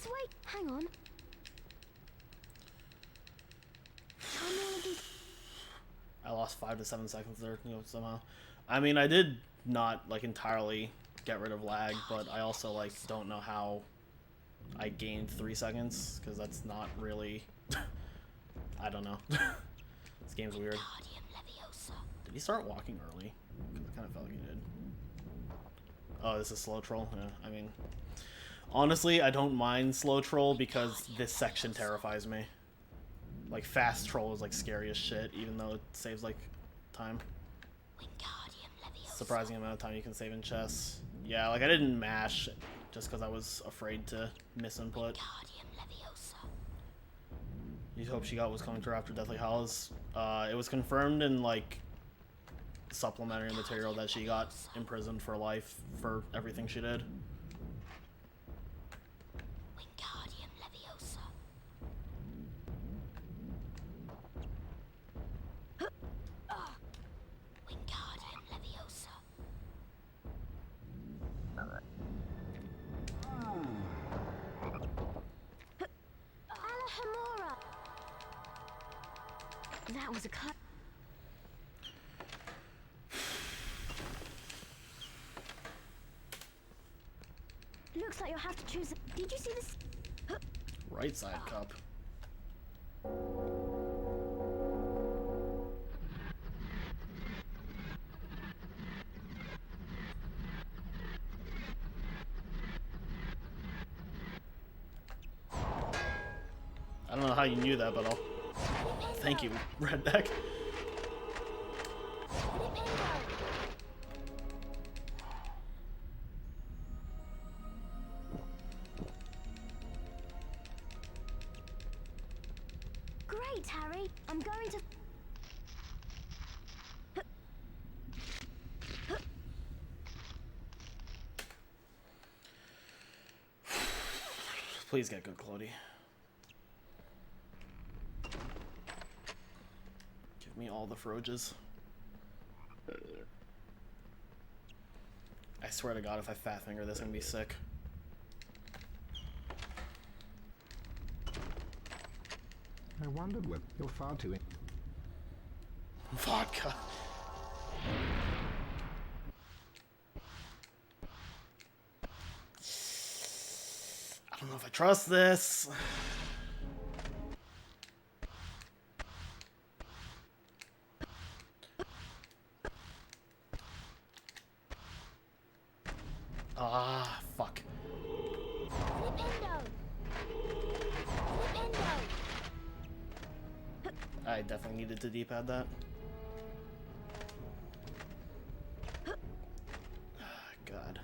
Wait, hang on. I lost 5 to 7 seconds there, you know, somehow. I mean, I did not, like, entirely get rid of lag, but I also, like, don't know how I gained 3 seconds, because that's not really... I don't know. This game's weird. Did he start walking early? Because it kind of felt like he did. Oh, this is slow troll? Yeah, I mean... Honestly, I don't mind slow troll because this section terrifies me. Like, fast troll is like scary as shit, even though it saves like time. Surprising amount of time you can save in chess. Yeah, like I didn't mash just because I was afraid to miss input. You hope she got what was coming to her after Deathly Hallows. It was confirmed in like supplementary material that she got imprisoned for life for everything she did. That was a cut. Looks like you'll have to choose. Did you see this? Right side cup. don't know how you knew that, but I'll... Thank you, Redneck. Great, Harry. I'm going to... Please get good, Clody. Give me all the Froges. I swear to God, if I fat finger this, I'm gonna be sick. I wondered what you're far too. Vodka. I don't know if I trust this. Ah, fuck. I definitely needed to D-pad that. God.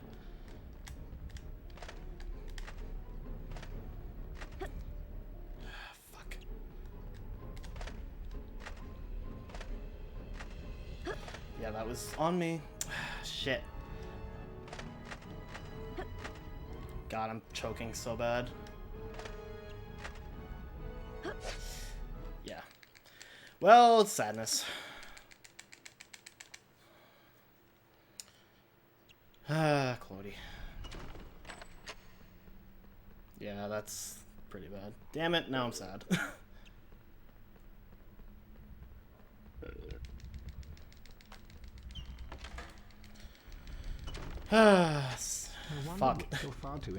Fuck. Yeah, that was on me. Shit. God, I'm choking so bad. Yeah. Well, it's sadness. Ah, Clody. Yeah, that's pretty bad. Damn it, now I'm sad. Ah, fuck. You're far too.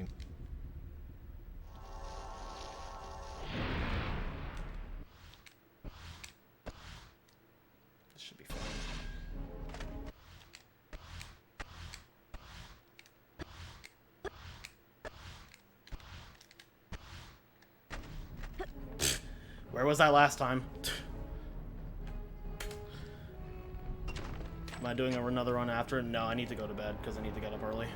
This should be fun. Where was that last time? Am I doing another run after? No, I need to go to bed because I need to get up early.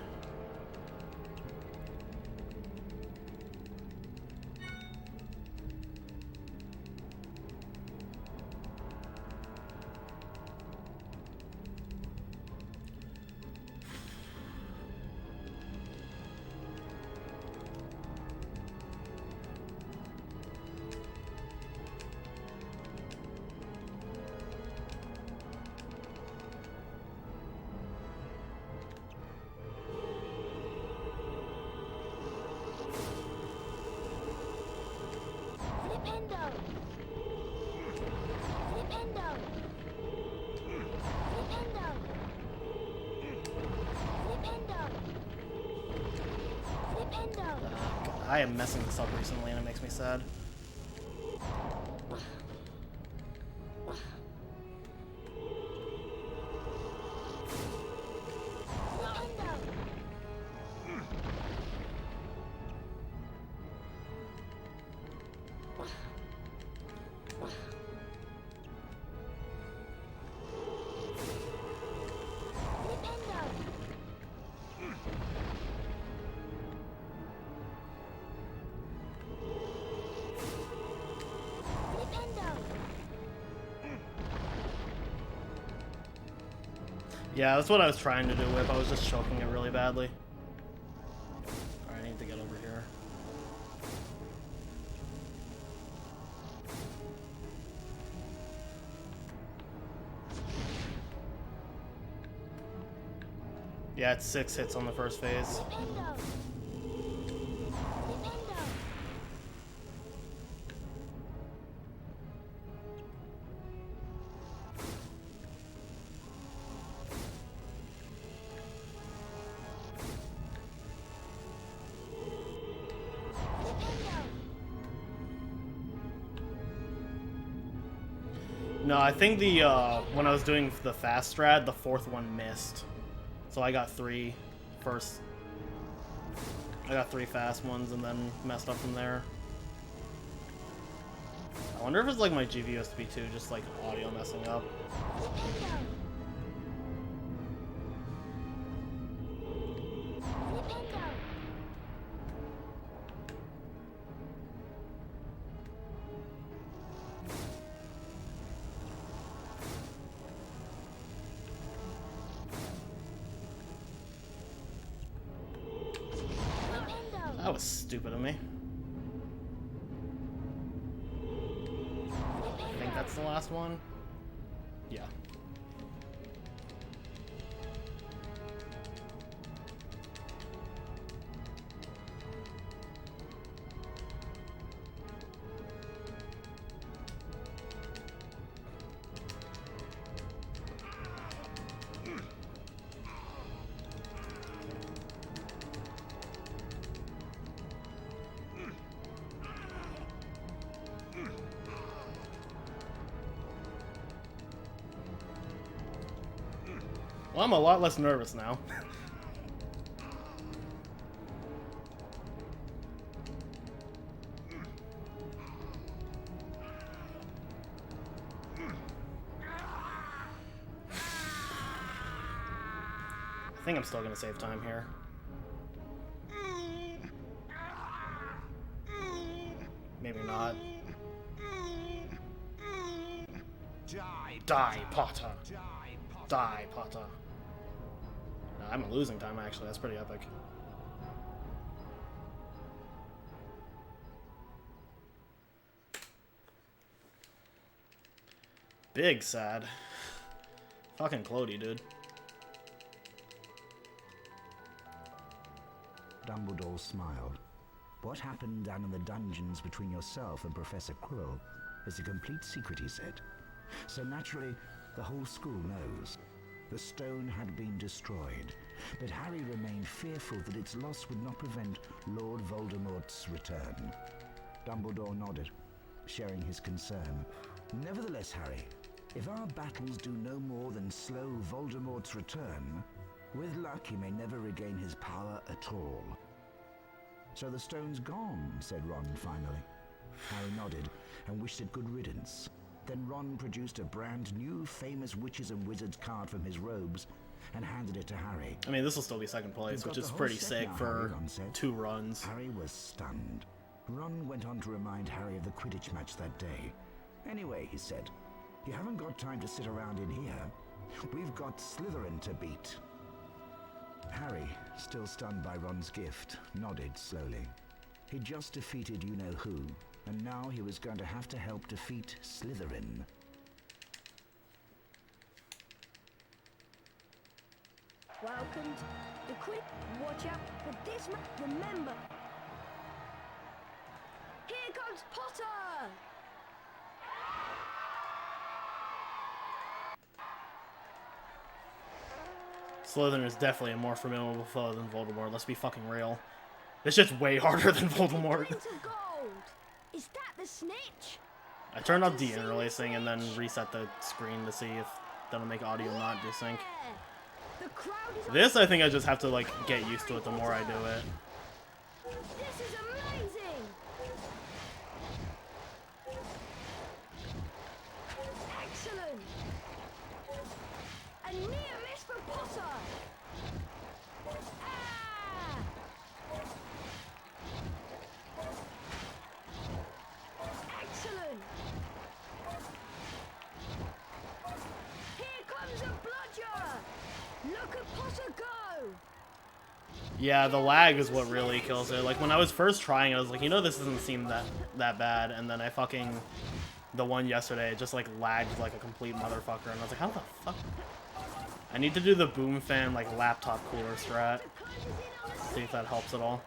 I am messing this up recently and it makes me sad. Yeah, that's what I was trying to do, Whip. I was just choking it really badly. Alright, I need to get over here. Yeah, it's 6 hits on the first phase. No, I think the when I was doing the fast strat, the fourth one missed. So I got 3 first. I got 3 fast ones and then messed up from there. wonder if it's like my GVSP too, just like audio messing up. That was stupid of me. I think that's the last one. Yeah. Well, I'm a lot less nervous now. I think I'm still gonna save time here. Maybe not. Die, Potter! Die, Potter! No, I'm losing time, actually. That's pretty epic. Big sad. Fucking Clody, dude. Dumbledore smiled. What happened down in the dungeons between yourself and Professor Quirrell is a complete secret, he said. So naturally, the whole school knows. The stone had been destroyed, but Harry remained fearful that its loss would not prevent Lord Voldemort's return. Dumbledore nodded, sharing his concern. Nevertheless, Harry, if our battles do no more than slow Voldemort's return, with luck he may never regain his power at all. So the stone's gone, said Ron finally. Harry nodded and wished it good riddance. Then Ron produced a brand new famous witches and wizards card from his robes and handed it to Harry. I mean, this will still be second place, which is pretty sick for 2 runs. Harry was stunned. Ron went on to remind Harry of the Quidditch match that day. Anyway, he said, you haven't got time to sit around in here. We've got Slytherin to beat. Harry, still stunned by Ron's gift, nodded slowly. He'd just defeated you-know-who, and now he was going to have to help defeat Slytherin. Welcome to the quick. Watch out for this man. Remember. Here comes Potter! Slytherin is definitely a more formidable foe than Voldemort, let's be fucking real. This shit's way harder than Voldemort. Prince of Gold! Is that the snitch? I turned off de-interlacing and then reset the screen to see if that'll make audio not desync. The crowd is This, I think I just have to, like, get used to it the more I do it. This is amazing! Excellent! A near miss for Potter! Ah! Excellent! Here comes a bludger! Look at Potter go! Yeah, the lag is what really kills it. Like, when I was first trying it, I was like, you know, this doesn't seem that bad. And then I fucking... The one yesterday, it just, like, lagged like a complete motherfucker. And I was like, how the fuck? I need to do the boom fan, like, laptop cooler strat. See if that helps at all.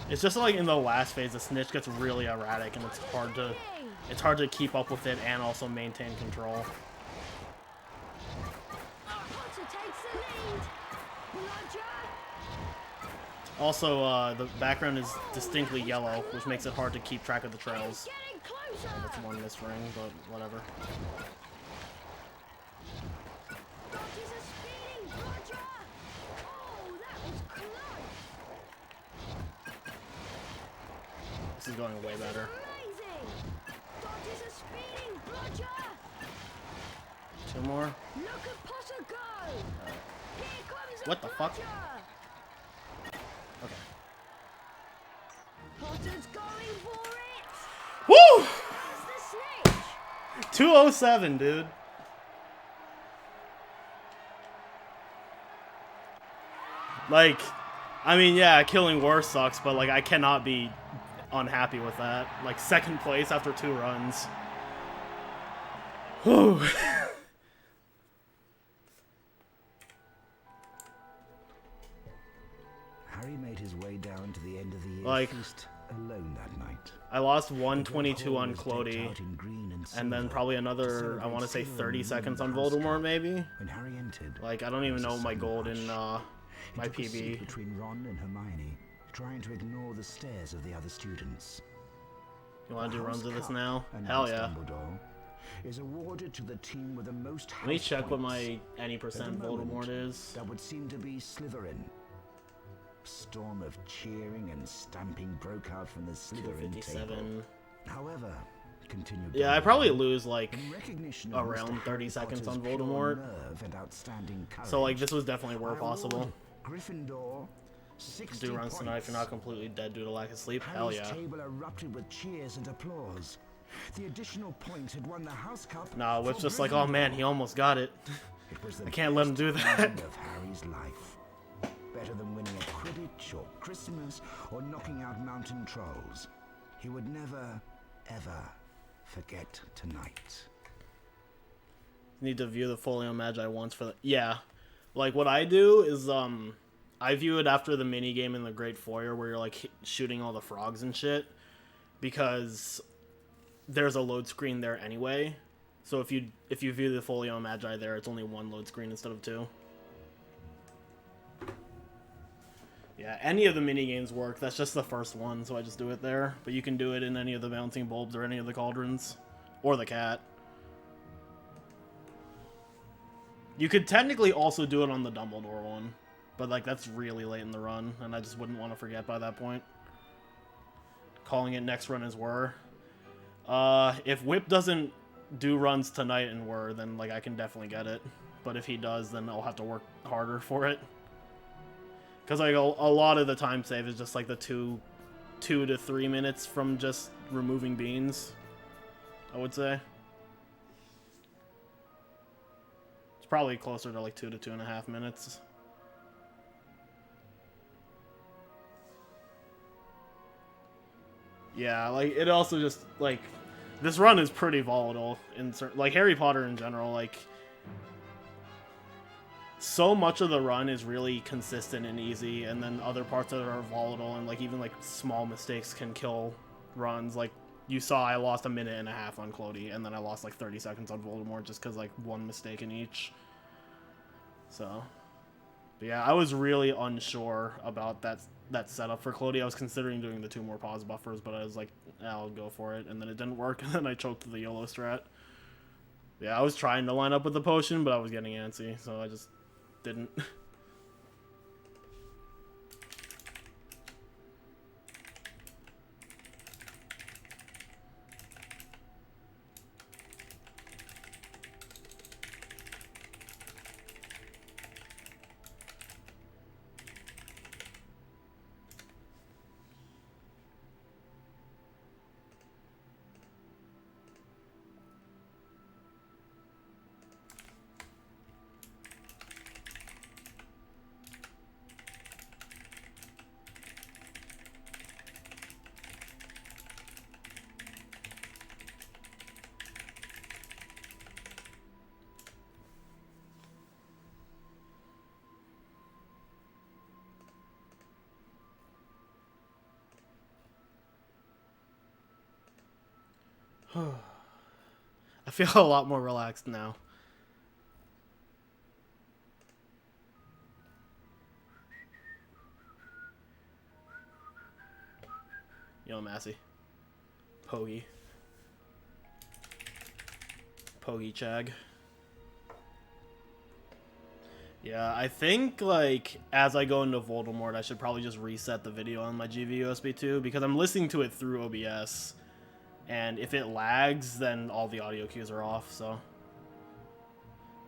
It's just like in the last phase, the snitch gets really erratic, and it's hard to keep up with it and also maintain control. Potter takes the lead. Bludger. Also, the background is distinctly yellow, which makes it hard to keep track of the trails. Getting closer. That's one missed ring, but whatever. is going way better. Amazing! Dot is a speeding bludger! 2 more. Look at Potter go! Here comes a What the fuck? bludger! Okay. Potter's going for it! Woo! There's the snitch! 207, dude. Like, I mean, yeah, killing worse sucks, but like, I cannot be unhappy with that. Like, 2nd place after 2 runs. Whew. Harry made his way down to the end of the year Like, feast alone that night. I lost 122 on Clody, and then probably another, I want to say 30 seconds on Voldemort, maybe? When Harry entered, Like, I don't even know my gold in, my he took a seat PB. between Ron and Hermione, trying to ignore the stares of the other students. You want to do The runs House of this Cup, now? announced Hell yeah. Dumbledore, is awarded to the team with the most Let me house check what points. my any At percent the moment, Voldemort is. That would seem to be Slytherin. A storm of cheering and stamping broke out from the Slytherin table. 257. However, continued Yeah, I Dumbledore, probably lose like in recognition of around Mr. 30 Harry seconds on Potter's pure Voldemort. nerve and outstanding So like courage, this was definitely I more possible. award Gryffindor 60 Do runs tonight if you're not points. completely dead due to lack of sleep. Hell Harry's yeah. table erupted with cheers and applause. The additional point had won the House Cup. Nah, Whip's for just like, oh man, Gryffindor. he almost got it. It was the I can't let him do best that. moment of Harry's life. Better than winning a Quidditch or Christmas or knocking out mountain trolls. He would never, ever forget tonight. Need to view the Folio Magi once for the... Yeah. Like, what I do is, I view it after the mini game in the Great Foyer where you're, like, shooting all the frogs and shit. Because there's a load screen there anyway. So if you view the Folio Magi there, it's only 1 load screen instead of 2. Yeah, any of the mini games work. That's just the first one, so I just do it there. But you can do it in any of the bouncing bulbs or any of the cauldrons. Or the cat. You could technically also do it on the Dumbledore one. But, like, that's really late in the run, and I just wouldn't want to forget by that point. Calling it next run is Whir. If Whip doesn't do runs tonight in Whir, then, like, I can definitely get it. But if he does, then I'll have to work harder for it. Because, like, a lot of the time save is just, like, the 2 to 3 minutes from just removing beans, I would say. It's probably closer to, like, 2 to 2.5 minutes. Yeah, like, it also just, like, this run is pretty volatile in certain, like, Harry Potter in general, like, so much of the run is really consistent and easy, and then other parts of it are volatile, and, like, even, like, small mistakes can kill runs. Like, you saw I lost 1.5 minutes on Clody, and then I lost, like, 30 seconds on Voldemort just because, like, 1 mistake in each. So, but yeah, I was really unsure about that setup for Clody. I was considering doing the 2 more pause buffers, but I was like, I'll go for it, and then it didn't work, and then I choked the YOLO strat. Yeah, I was trying to line up with the potion, but I was getting antsy, so I just didn't. I feel a lot more relaxed now. Yo, Massey. Pogi. Pogi Chag. Yeah, I think, like, as I go into Voldemort, I should probably just reset the video on my GV USB 2, because I'm listening to it through OBS, and if it lags, then all the audio cues are off, so...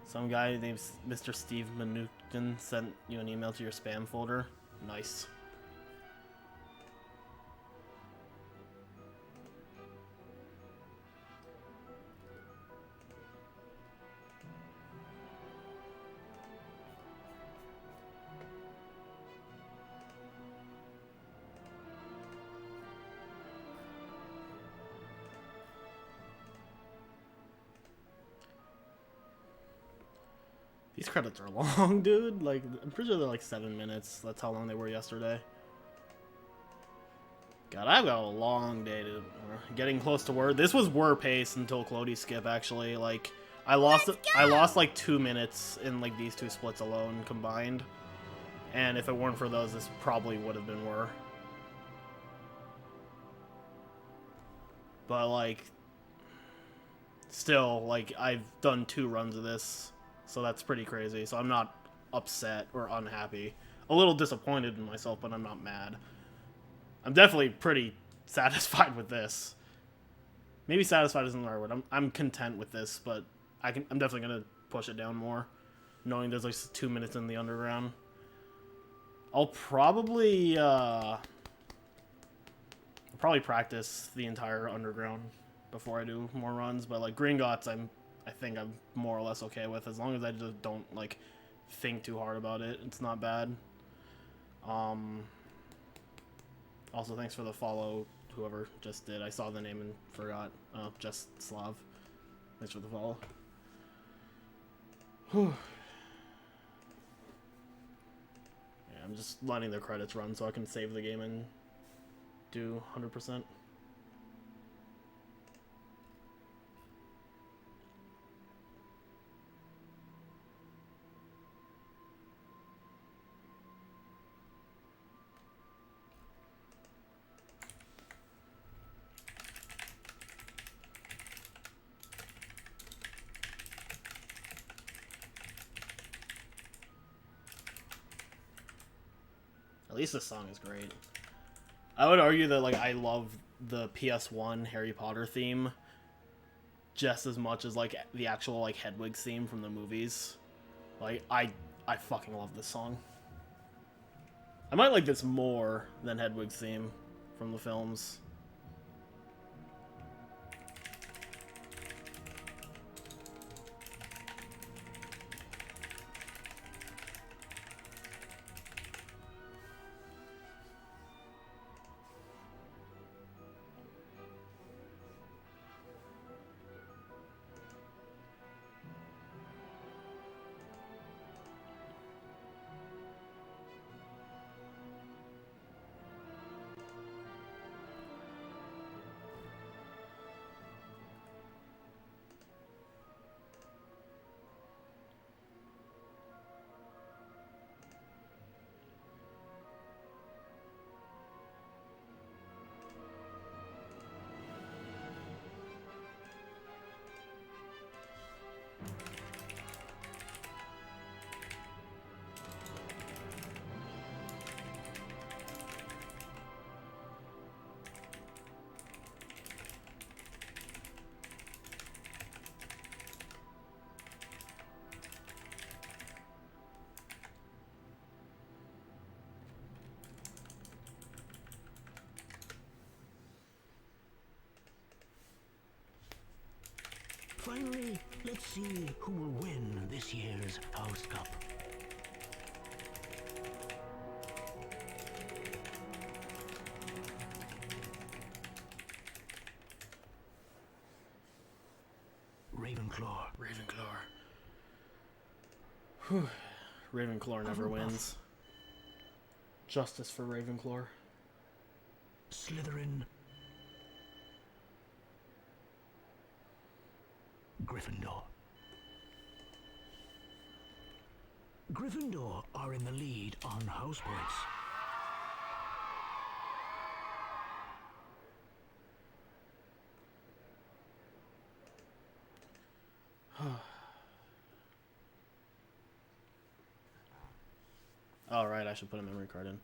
Some guy named Mr. Steve Mnuchin sent you an email to your spam folder. Nice. These credits are long, dude. Like, I'm pretty sure they're like 7 minutes. That's how long they were yesterday. God, I've got a long day to... Getting close to Word. This was Word pace until Clody skip, actually. Like, I lost like 2 minutes in like these two splits alone combined. And if it weren't for those, this probably would have been Word. But like... Still, like, I've done 2 runs of this. So that's pretty crazy. So I'm not upset or unhappy. A little disappointed in myself, but I'm not mad. I'm definitely pretty satisfied with this. Maybe satisfied isn't the right word. I'm content with this, but I'm definitely gonna push it down more, knowing there's like 2 minutes in the underground. I'll probably practice the entire underground before I do more runs, but like Gringotts, I think I'm more or less okay with, as long as I just don't like think too hard about it. It's not bad. Also, thanks for the follow, whoever just did. I saw the name and forgot. Just Slav. Thanks for the follow. Whew. Yeah, I'm just letting the credits run so I can save the game and do 100%. At least the song is great. I would argue that like I love the PS1 Harry Potter theme just as much as like the actual like Hedwig's theme from the movies. Like I fucking love this song. I might like this more than Hedwig's theme from the films. Finally, let's see who will win this year's House Cup. Ravenclaw. Ravenclaw. Whew. Ravenclaw never wins. Justice for Ravenclaw. Slytherin. Gryffindor. Gryffindor are in the lead on house points. Oh, right, I should put a memory card in.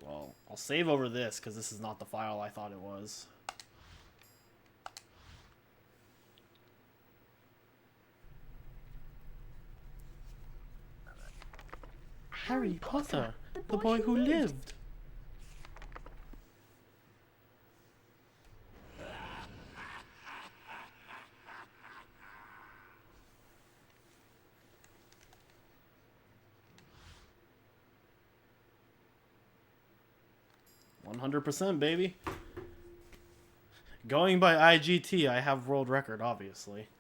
Well, I'll save over this, because this is not the file I thought it was. Harry Potter, the boy who lived. %, baby. Going by IGT, I have world record, obviously.